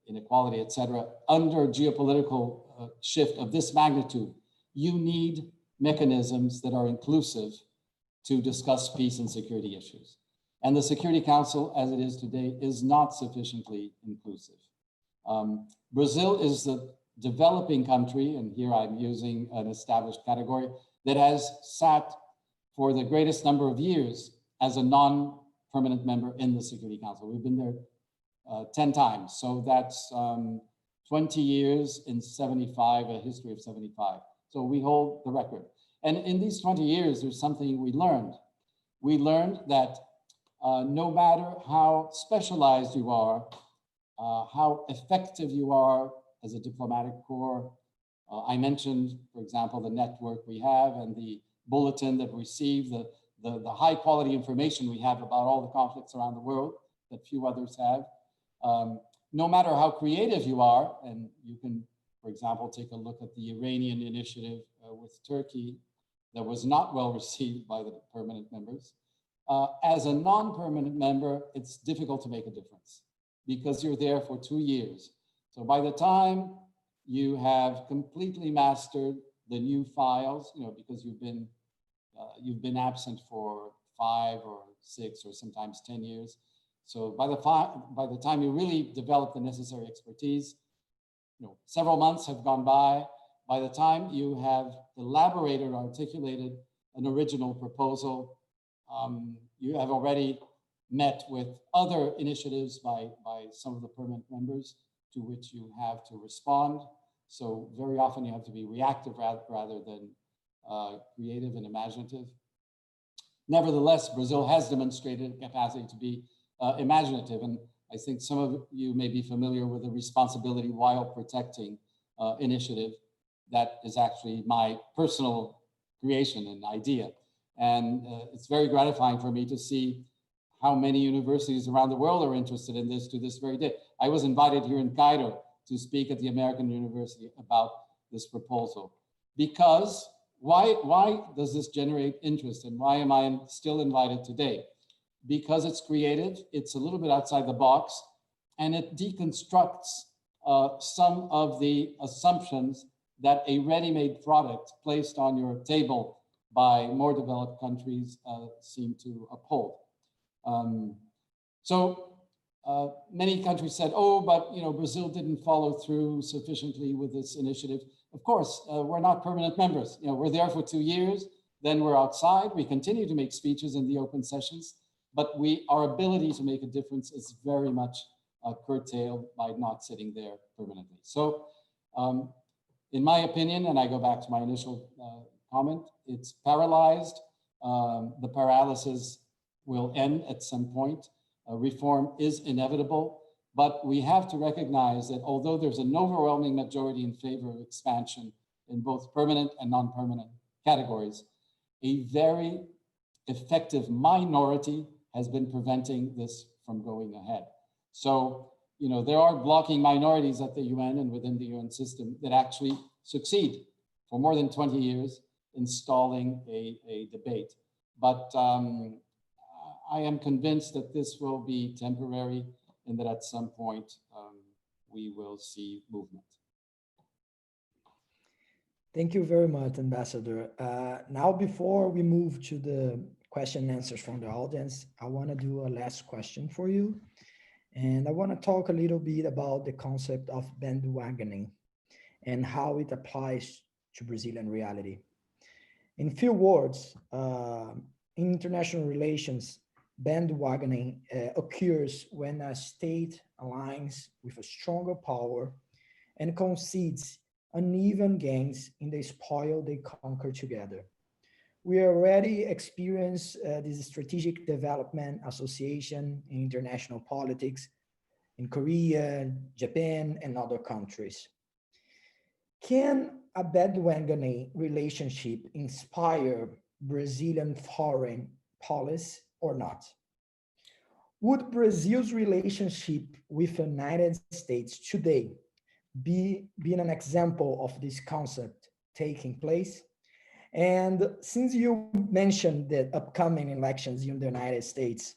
inequality, etc., under geopolitical shift of this magnitude, you need mechanisms that are inclusive to discuss peace and security issues. And the Security Council, as it is today, is not sufficiently inclusive. Brazil is the developing country, and here I'm using an established category, that has sat for the greatest number of years as a non-permanent member in the Security Council. We've been there 10 times. So that's 20 years in 75, a history of 75. So we hold the record. And in these 20 years, there's something we learned. We learned that no matter how specialized you are, how effective you are as a diplomatic corps, I mentioned, for example, the network we have and the bulletin that we receive, the high quality information we have about all the conflicts around the world that few others have. No matter how creative you are, and you can, for example, take a look at the Iranian initiative with Turkey that was not well received by the permanent members. As a non-permanent member, it's difficult to make a difference because you're there for 2 years. So by the time you have completely mastered the new files, because you've been absent for 5 or 6 or sometimes 10 years. So by the time you really develop the necessary expertise, several months have gone by. By the time you have elaborated or articulated an original proposal, you have already met with other initiatives by some of the permanent members to which you have to respond. So very often you have to be reactive rather than creative and imaginative. Nevertheless, Brazil has demonstrated a capacity to be imaginative. And I think some of you may be familiar with the Responsibility While Protecting initiative. That is actually my personal creation and idea. And it's very gratifying for me to see how many universities around the world are interested in this to this very day. I was invited here in Cairo to speak at the American University about this proposal. Because why does this generate interest, and why am I still invited today? because it's creative, it's a little bit outside the box, and it deconstructs some of the assumptions that a ready-made product placed on your table by more developed countries seem to uphold. Many countries said, oh, but Brazil didn't follow through sufficiently with this initiative. Of course, we're not permanent members. We're there for 2 years, then we're outside. We continue to make speeches in the open sessions, but our ability to make a difference is very much curtailed by not sitting there permanently. So in my opinion, and I go back to my initial comment, it's paralyzed. The paralysis will end at some point. Reform is inevitable, but we have to recognize that although there's an overwhelming majority in favor of expansion in both permanent and non-permanent categories, a very effective minority has been preventing this from going ahead. So, there are blocking minorities at the UN and within the UN system that actually succeed for more than 20 years in stalling a debate. But I am convinced that this will be temporary and that at some point we will see movement. Thank you very much, Ambassador. Now, before we move to the question and answers from the audience, I want to do a last question for you. And I want to talk a little bit about the concept of bandwagoning and how it applies to Brazilian reality. In few words, in international relations, bandwagoning occurs when a state aligns with a stronger power and concedes uneven gains in the spoil they conquer together. We already experience this strategic development association in international politics in Korea, Japan, and other countries. Can a bandwagoning relationship inspire Brazilian foreign policy or not? Would Brazil's relationship with the United States today be an example of this concept taking place? And since you mentioned the upcoming elections in the United States,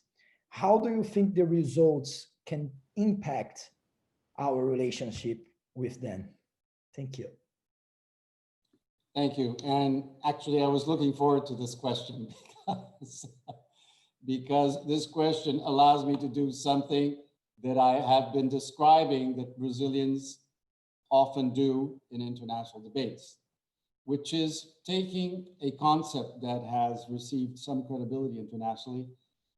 how do you think the results can impact our relationship with them? Thank you. Thank you. And actually, I was looking forward to this question because this question allows me to do something that I have been describing that Brazilians often do in international debates, which is taking a concept that has received some credibility internationally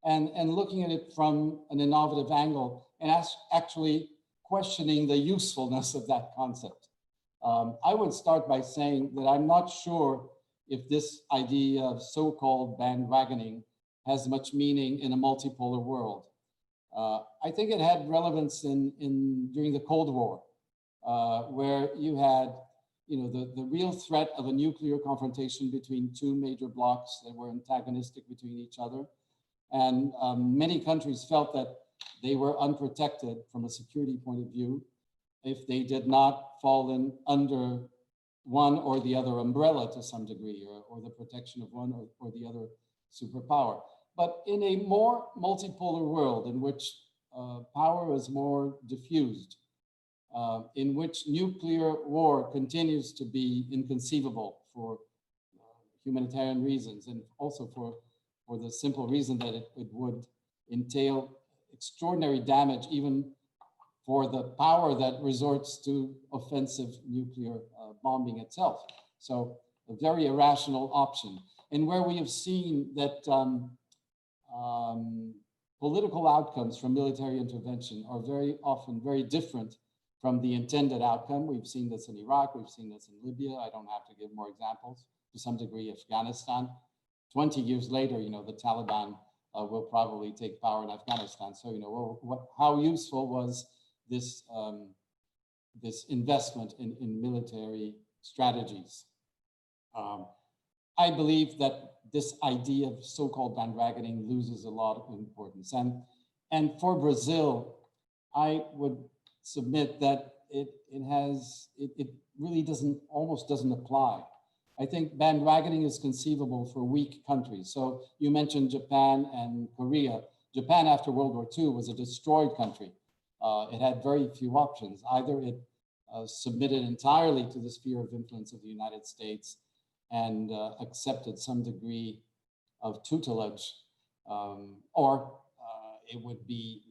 and looking at it from an innovative angle and actually questioning the usefulness of that concept. I would start by saying that I'm not sure if this idea of so-called bandwagoning has much meaning in a multipolar world. I think it had relevance during the Cold War, where you had the real threat of a nuclear confrontation between two major blocs that were antagonistic between each other. And many countries felt that they were unprotected from a security point of view if they did not fall in under one or the other umbrella to some degree, or the protection of one or the other superpower. But in a more multipolar world in which power is more diffused, in which nuclear war continues to be inconceivable for humanitarian reasons, and also for the simple reason that it would entail extraordinary damage even for the power that resorts to offensive nuclear bombing itself. So a very irrational option. And where we have seen that political outcomes from military intervention are very often very different from the intended outcome. We've seen this in Iraq, we've seen this in Libya. I don't have to give more examples. To some degree, Afghanistan. 20 years later, the Taliban will probably take power in Afghanistan. So, how useful was this this investment in military strategies? I believe that this idea of so-called bandwagoning loses a lot of importance. And for Brazil, I would submit that it really almost doesn't apply. I think bandwagoning is conceivable for weak countries. So you mentioned Japan and Korea. Japan after World War II was a destroyed country. It had very few options. Either it submitted entirely to the sphere of influence of the United States and accepted some degree of tutelage, or it would be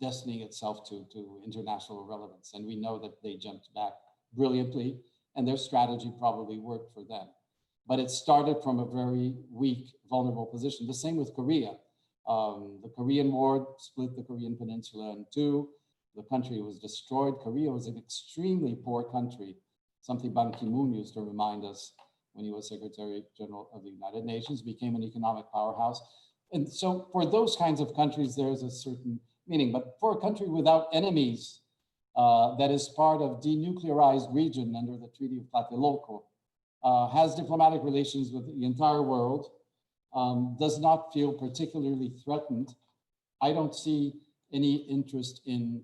destining itself to international relevance. And we know that they jumped back brilliantly, and their strategy probably worked for them. But it started from a very weak, vulnerable position. The same with Korea. The Korean War split the Korean Peninsula in two. The country was destroyed. Korea was an extremely poor country, something Ban Ki-moon used to remind us when he was Secretary General of the United Nations, became an economic powerhouse. And so for those kinds of countries, there's a certain meaning. But for a country without enemies, that is part of denuclearized region under the Treaty of Tlatelolco, has diplomatic relations with the entire world, does not feel particularly threatened. I don't see any interest in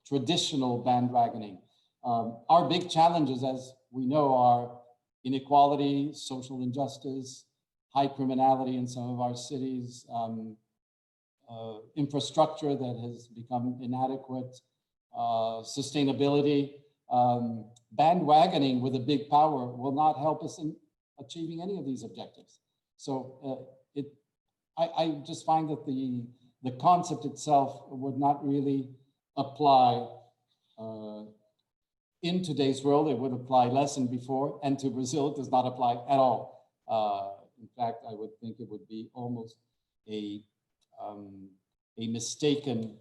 traditional bandwagoning. Our big challenges, as we know, are inequality, social injustice, high criminality in some of our cities, infrastructure that has become inadequate, sustainability. Bandwagoning with a big power will not help us in achieving any of these objectives. So I just find that the concept itself would not really apply in today's world. It would apply less than before, and to Brazil it does not apply at all. In fact, I would think it would be almost a mistaken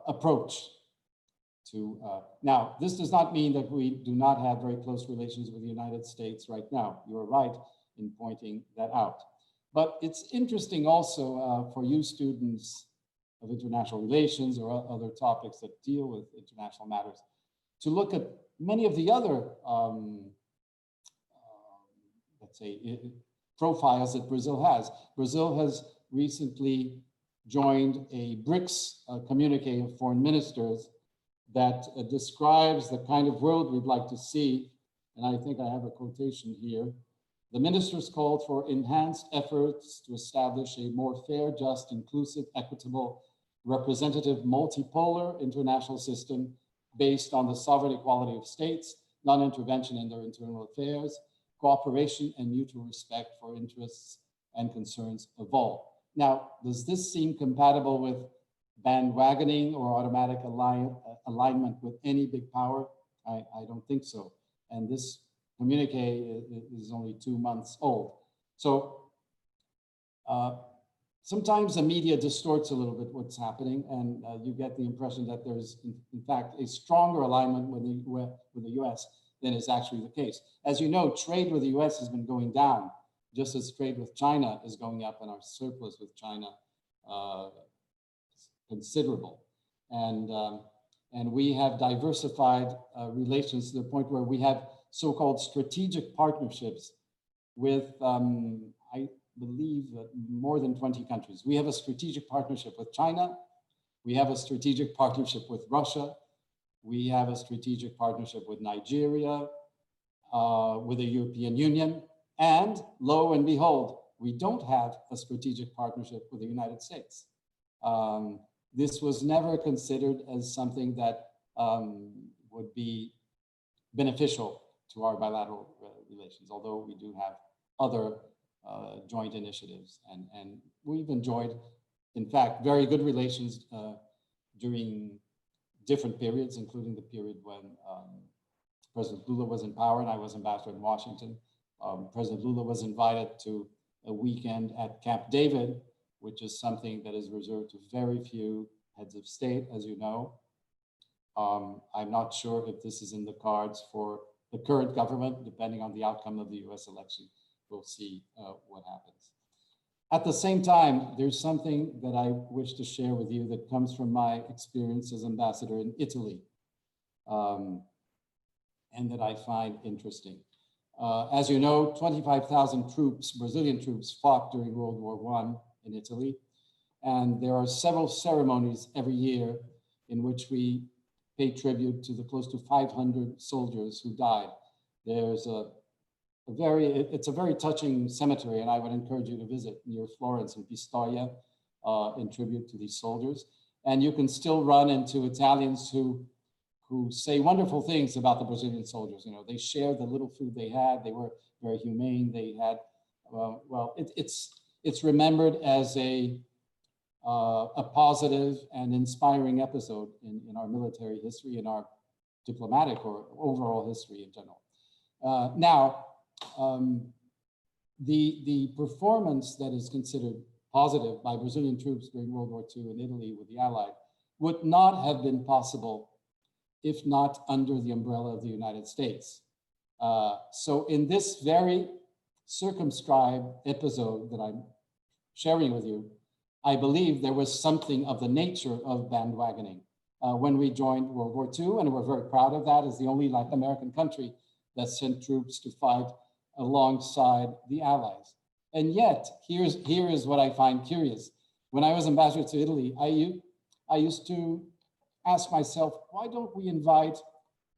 approach to, now, this does not mean that we do not have very close relations with the United States right now. You're right in pointing that out. But it's interesting also for you students of international relations or other topics that deal with international matters to look at many of the other, let's say, profiles that Brazil has. Brazil has recently joined a BRICS communique of foreign ministers that describes the kind of world we'd like to see. And I think I have a quotation here. The ministers called for enhanced efforts to establish a more fair, just, inclusive, equitable, representative, multipolar international system based on the sovereign equality of states, non-intervention in their internal affairs, cooperation and mutual respect for interests and concerns of all. Now, does this seem compatible with bandwagoning or automatic alignment with any big power? I don't think so. And this communique is only 2 months old. So sometimes the media distorts a little bit what's happening, and you get the impression that there's, in fact, a stronger alignment with the US than is actually the case. As you know, trade with the US has been going down, just as trade with China is going up, and our surplus with China considerable. And we have diversified relations to the point where we have so-called strategic partnerships with, I believe, more than 20 countries. We have a strategic partnership with China. We have a strategic partnership with Russia. We have a strategic partnership with Nigeria, with the European Union. And lo and behold, we don't have a strategic partnership with the United States. This was never considered as something that would be beneficial to our bilateral relations, although we do have other joint initiatives. And we've enjoyed, in fact, very good relations during different periods, including the period when President Lula was in power and I was ambassador in Washington. President Lula was invited to a weekend at Camp David, which is something that is reserved to very few heads of state, as you know. I'm not sure if this is in the cards for the current government, depending on the outcome of the US election. We'll see what happens. At the same time, there's something that I wish to share with you that comes from my experience as ambassador in Italy, and that I find interesting. As you know, 25,000 troops, Brazilian troops, fought during World War I in Italy. And there are several ceremonies every year in which we pay tribute to the close to 500 soldiers who died. There's it's a very touching cemetery, and I would encourage you to visit near Florence in Pistoia. in tribute to these soldiers. And you can still run into Italians who say wonderful things about the Brazilian soldiers. You know, they shared the little food they had. They were very humane. They had, it's remembered as a positive and inspiring episode in our military history, in our diplomatic or overall history in general. The performance that is considered positive by Brazilian troops during World War II in Italy with the Allied would not have been possible if not under the umbrella of the United States. So in this very circumscribed episode that I'm sharing with you, I believe there was something of the nature of bandwagoning when we joined World War II, and we're very proud of that as the only Latin American country that sent troops to fight alongside the Allies. And yet, here is what I find curious. When I was ambassador to Italy, I used to ask myself, why don't we invite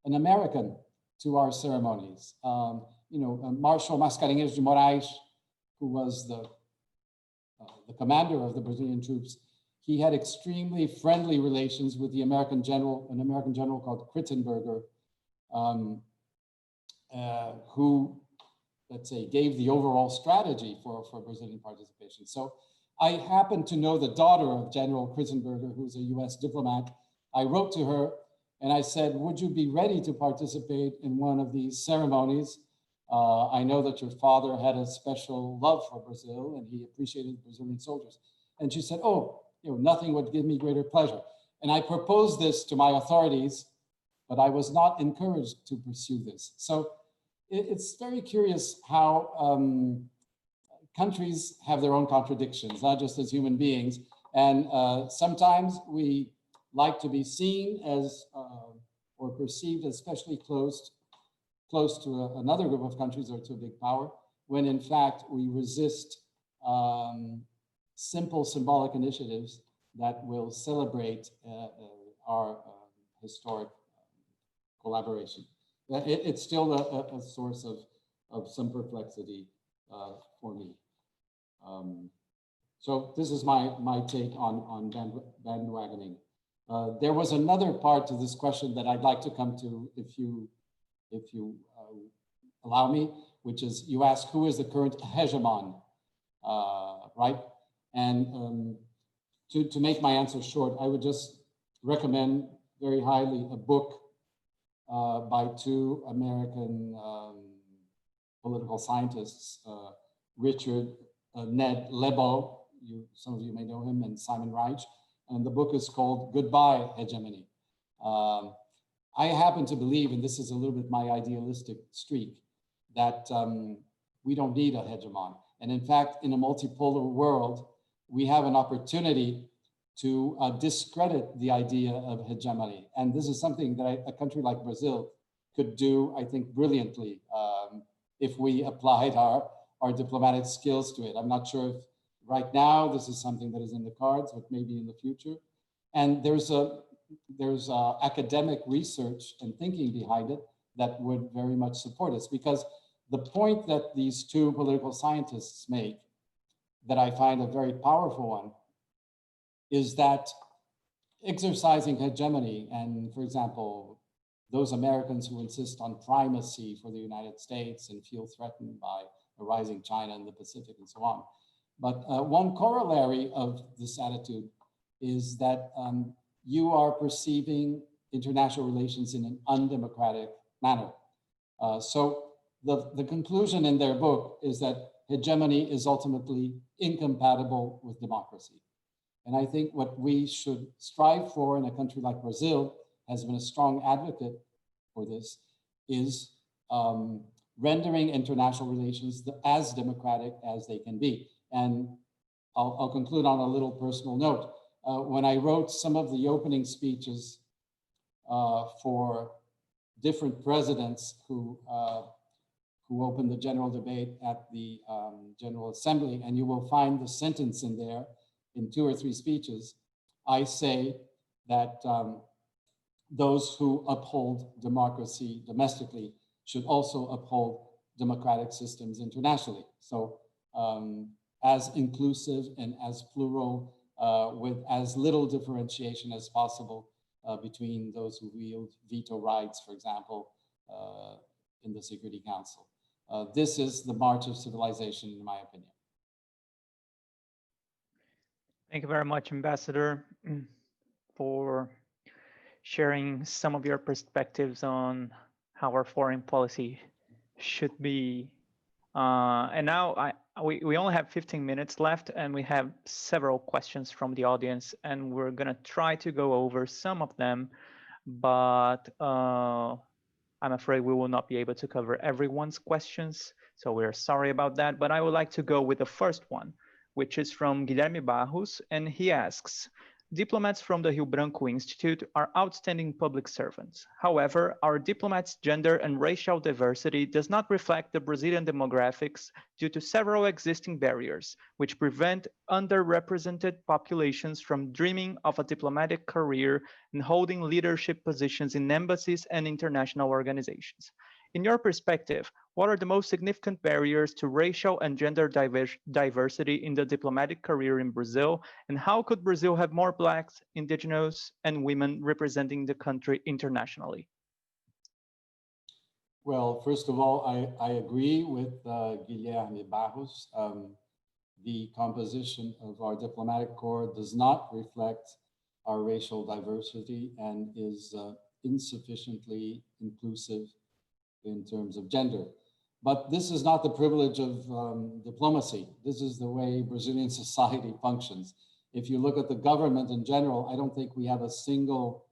an American to our ceremonies? Marshal Mascarenhas de Moraes, who was the commander of the Brazilian troops, he had extremely friendly relations with the American general, an American general called Krittenberger, who, let's say, gave the overall strategy for Brazilian participation. So I happen to know the daughter of General Krittenberger, who's a US diplomat. I wrote to her and I said, would you be ready to participate in one of these ceremonies? I know that your father had a special love for Brazil and he appreciated Brazilian soldiers. And she said, oh, nothing would give me greater pleasure. And I proposed this to my authorities, but I was not encouraged to pursue this. So it's very curious how countries have their own contradictions, not just as human beings. And sometimes we like to be seen as, or perceived as especially close to another group of countries or to a big power, when in fact we resist simple symbolic initiatives that will celebrate our historic collaboration. It's still a source of some perplexity for me. So this is my take on bandwagoning. There was another part to this question that I'd like to come to if you allow me, which is you ask who is the current hegemon, right? And to make my answer short, I would just recommend very highly a book by two American political scientists, Richard Ned Lebo, some of you may know him, and Simon Reich. And the book is called Goodbye, Hegemony. I happen to believe, and this is a little bit my idealistic streak, that we don't need a hegemon. And in fact, in a multipolar world, we have an opportunity to discredit the idea of hegemony. And this is something that a country like Brazil could do, I think, brilliantly if we applied our diplomatic skills to it. I'm not sure if right now this is something that is in the cards, but maybe in the future. And there's academic research and thinking behind it that would very much support us, because the point that these two political scientists make, that I find a very powerful one, is that exercising hegemony, and for example, those Americans who insist on primacy for the United States and feel threatened by a rising China in the Pacific and so on. But one corollary of this attitude is that you are perceiving international relations in an undemocratic manner. So the conclusion in their book is that hegemony is ultimately incompatible with democracy. And I think what we should strive for in a country like Brazil, has been a strong advocate for this, is rendering international relations as democratic as they can be. And I'll conclude on a little personal note. When I wrote some of the opening speeches for different presidents who opened the general debate at the General Assembly, and you will find the sentence in there in 2 or 3 speeches, I say that those who uphold democracy domestically should also uphold democratic systems internationally. So as inclusive and as plural with as little differentiation as possible between those who wield veto rights, for example, in the Security Council. This is the march of civilization, in my opinion. Thank you very much, Ambassador, for sharing some of your perspectives on how our foreign policy should be. And now we only have 15 minutes left, and we have several questions from the audience, and we're going to try to go over some of them, but I'm afraid we will not be able to cover everyone's questions, so we're sorry about that. But I would like to go with the first one, which is from Guilherme Barros, and he asks, diplomats from the Rio Branco Institute are outstanding public servants. However, our diplomats' gender and racial diversity does not reflect the Brazilian demographics due to several existing barriers, which prevent underrepresented populations from dreaming of a diplomatic career and holding leadership positions in embassies and international organizations. In your perspective, what are the most significant barriers to racial and gender diversity in the diplomatic career in Brazil? And how could Brazil have more Blacks, Indigenous, and women representing the country internationally? Well, first of all, I agree with Guilherme Barros. The composition of our diplomatic corps does not reflect our racial diversity and is insufficiently inclusive in terms of gender. But this is not the privilege of diplomacy. This is the way Brazilian society functions. If you look at the government in general, I don't think we have a single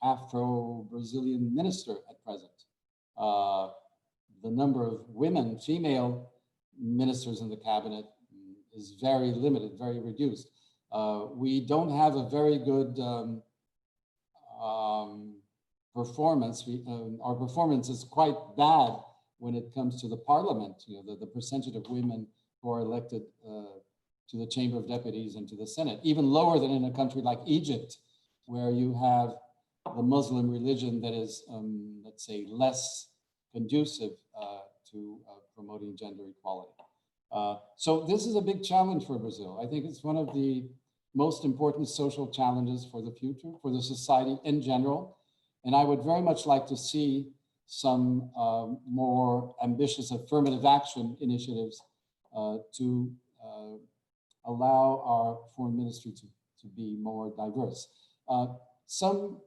Afro-Brazilian minister at present. The number of women, female ministers in the cabinet is very limited, very reduced. We don't have a very good performance. Our performance is quite bad when it comes to the parliament, the percentage of women who are elected to the Chamber of Deputies and to the Senate, even lower than in a country like Egypt, where you have the Muslim religion that is, let's say, less conducive to promoting gender equality. So this is a big challenge for Brazil. I think it's one of the most important social challenges for the future, for the society in general. And I would very much like to see some more ambitious affirmative action initiatives to allow our foreign ministry to be more diverse. Some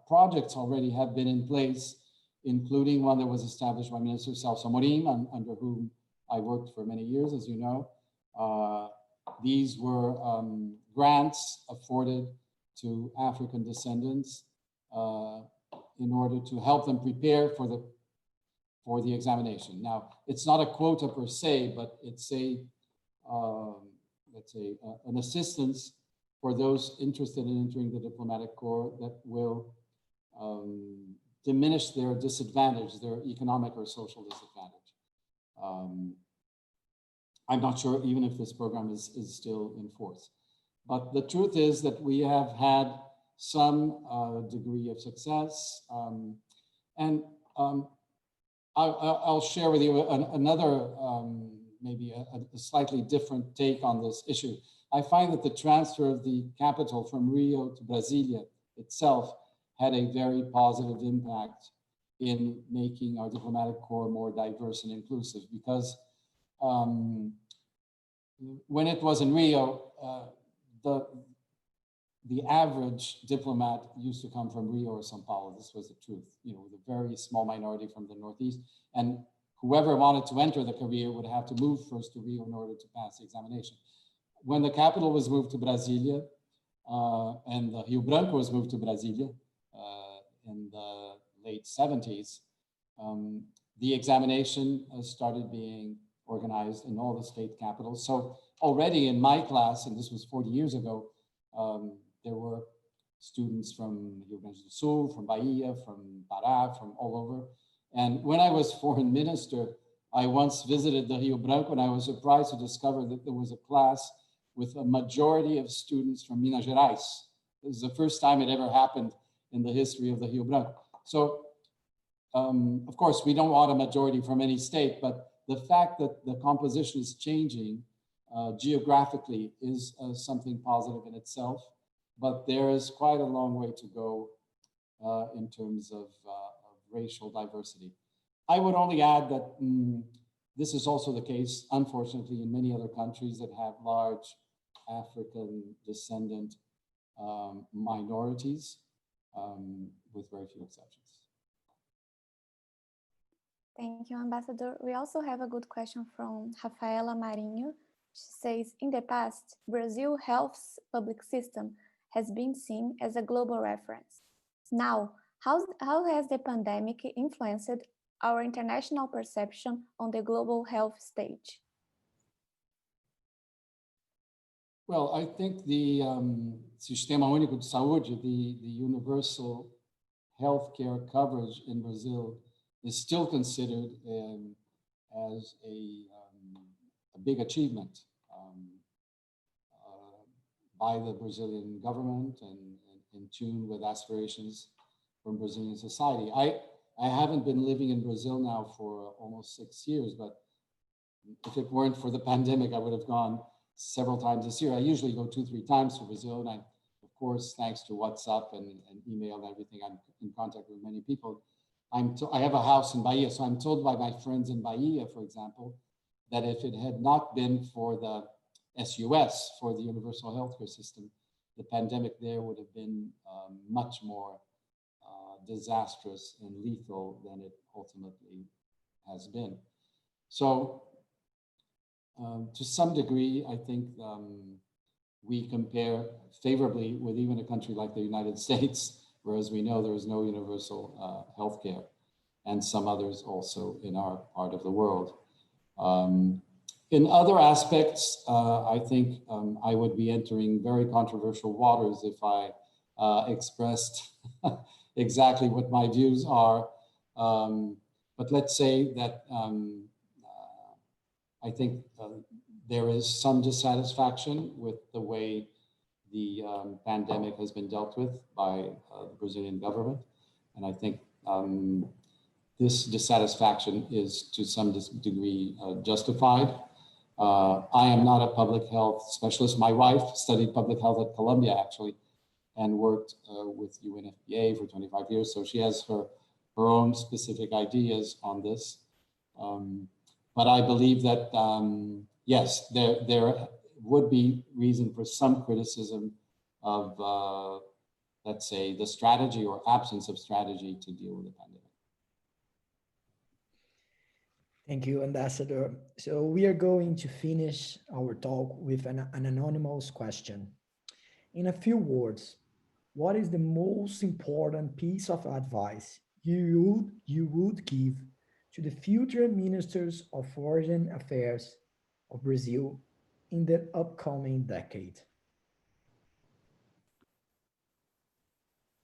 projects already have been in place, including one that was established by Minister Celso Amorim, under whom I worked for many years, as you know. These were grants afforded to African descendants in order to help them prepare for the examination. Now, it's not a quota per se, but it's a, let's say, an assistance for those interested in entering the diplomatic corps that will diminish their disadvantage, their economic or social disadvantage. I'm not sure even if this program is still in force. But the truth is that we have had some degree of success. I'll share with you another, maybe a slightly different take on this issue. I find that the transfer of the capital from Rio to Brasilia itself had a very positive impact in making our diplomatic corps more diverse and inclusive, because when it was in Rio, the average diplomat used to come from Rio or São Paulo. This was the truth, with a very small minority from the Northeast. And whoever wanted to enter the career would have to move first to Rio in order to pass the examination. When the capital was moved to Brasilia, and the Rio Branco was moved to Brasilia in the late 70s, the examination started being organized in all the state capitals. So already in my class, and this was 40 years ago, there were students from Rio Grande do Sul, from Bahia, from Pará, from all over. And when I was foreign minister, I once visited the Rio Branco, and I was surprised to discover that there was a class with a majority of students from Minas Gerais. This is the first time it ever happened in the history of the Rio Branco. So, of course, we don't want a majority from any state, but the fact that the composition is changing geographically is something positive in itself, but there is quite a long way to go in terms of racial diversity. I would only add that this is also the case, unfortunately, in many other countries that have large African descendant minorities, with very few exceptions. Thank you, Ambassador. We also have a good question from Rafaela Marinho. She says, in the past, Brazil's health public system has been seen as a global reference. Now, how has the pandemic influenced our international perception on the global health stage? Well, I think the Sistema Único de Saúde, the universal healthcare coverage in Brazil, is still considered as a big achievement by the Brazilian government and in tune with aspirations from Brazilian society. I haven't been living in Brazil now for almost 6 years, but if it weren't for the pandemic, I would have gone several times this year. I usually go 2-3 times to Brazil, and I, of course, thanks to WhatsApp and email and everything, I'm in contact with many people. I have a house in Bahia, so I'm told by my friends in Bahia, for example, that if it had not been for the SUS, for the universal healthcare system, the pandemic there would have been much more disastrous and lethal than it ultimately has been. So to some degree, I think we compare favorably with even a country like the United States, whereas we know there is no universal healthcare, and some others also in our part of the world. In other aspects, I think I would be entering very controversial waters if I expressed exactly what my views are. But let's say that I think there is some dissatisfaction with the way the pandemic has been dealt with by the Brazilian government. And I think this dissatisfaction is to some degree justified. I am not a public health specialist. My wife studied public health at Columbia, actually, and worked with UNFPA for 25 years. So she has her own specific ideas on this. But I believe that, yes, there would be reason for some criticism of, let's say, the strategy or absence of strategy to deal with the pandemic. Thank you, Ambassador. So we are going to finish our talk with an anonymous question. In a few words, what is the most important piece of advice you would give to the future ministers of foreign affairs of Brazil in the upcoming decade?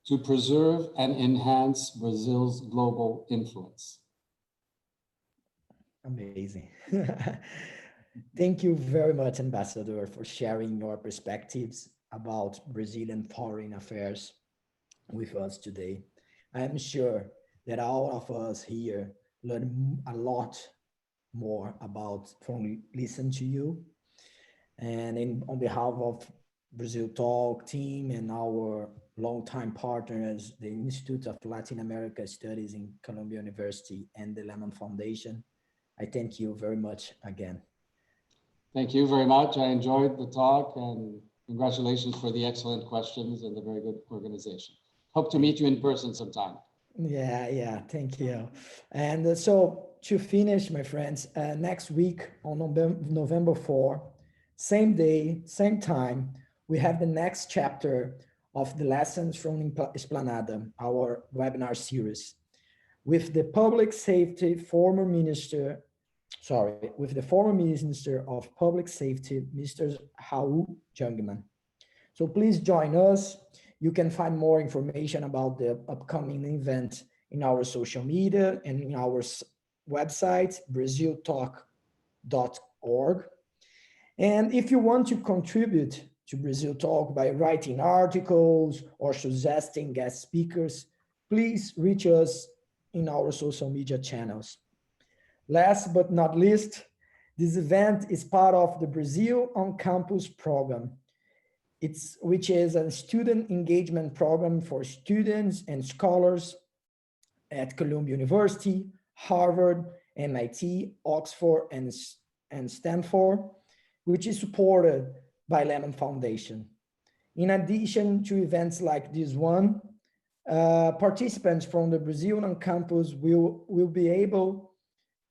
To preserve and enhance Brazil's global influence. Amazing. Thank you very much, Ambassador, for sharing your perspectives about Brazilian foreign affairs with us today. I am sure that all of us here learn a lot more from listening to you. And on behalf of Brazil Talk team and our longtime partners, the Institute of Latin America Studies in Columbia University and the Lemann Foundation, I thank you very much again. Thank you very much. I enjoyed the talk, and congratulations for the excellent questions and the very good organization. Hope to meet you in person sometime. Yeah, thank you. And so to finish, my friends, next week on November 4, same day, same time, we have the next chapter of the lessons from Esplanada, our webinar series, with the former Minister of Public Safety, Mr. Raul Jungmann. So please join us. You can find more information about the upcoming event in our social media and in our website, braziltalk.org. And if you want to contribute to Brazil Talk by writing articles or suggesting guest speakers, please reach us in our social media channels. Last but not least, This event is part of the Brazil on Campus program, which is a student engagement program for students and scholars at Columbia University, Harvard, MIT, Oxford, and Stanford, which is supported by Lemann Foundation. In addition to events like this one, participants from the Brazilian campus will be able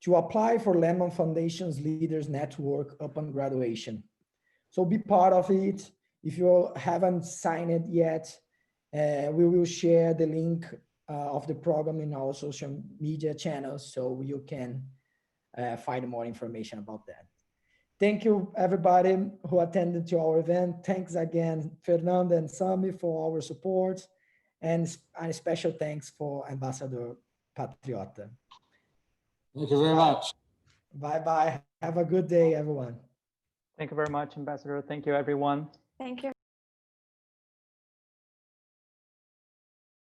to apply for Lemann Foundation's Leaders Network upon graduation. So be part of it. If you haven't signed it yet, we will share the link of the program in our social media channels so you can find more information about that. Thank you, everybody who attended to our event. Thanks again, Fernando and Sami, for our support. And a special thanks for Ambassador Patriota. Thank you very much. Bye-bye. Have a good day, everyone. Thank you very much, Ambassador. Thank you, everyone. Thank you.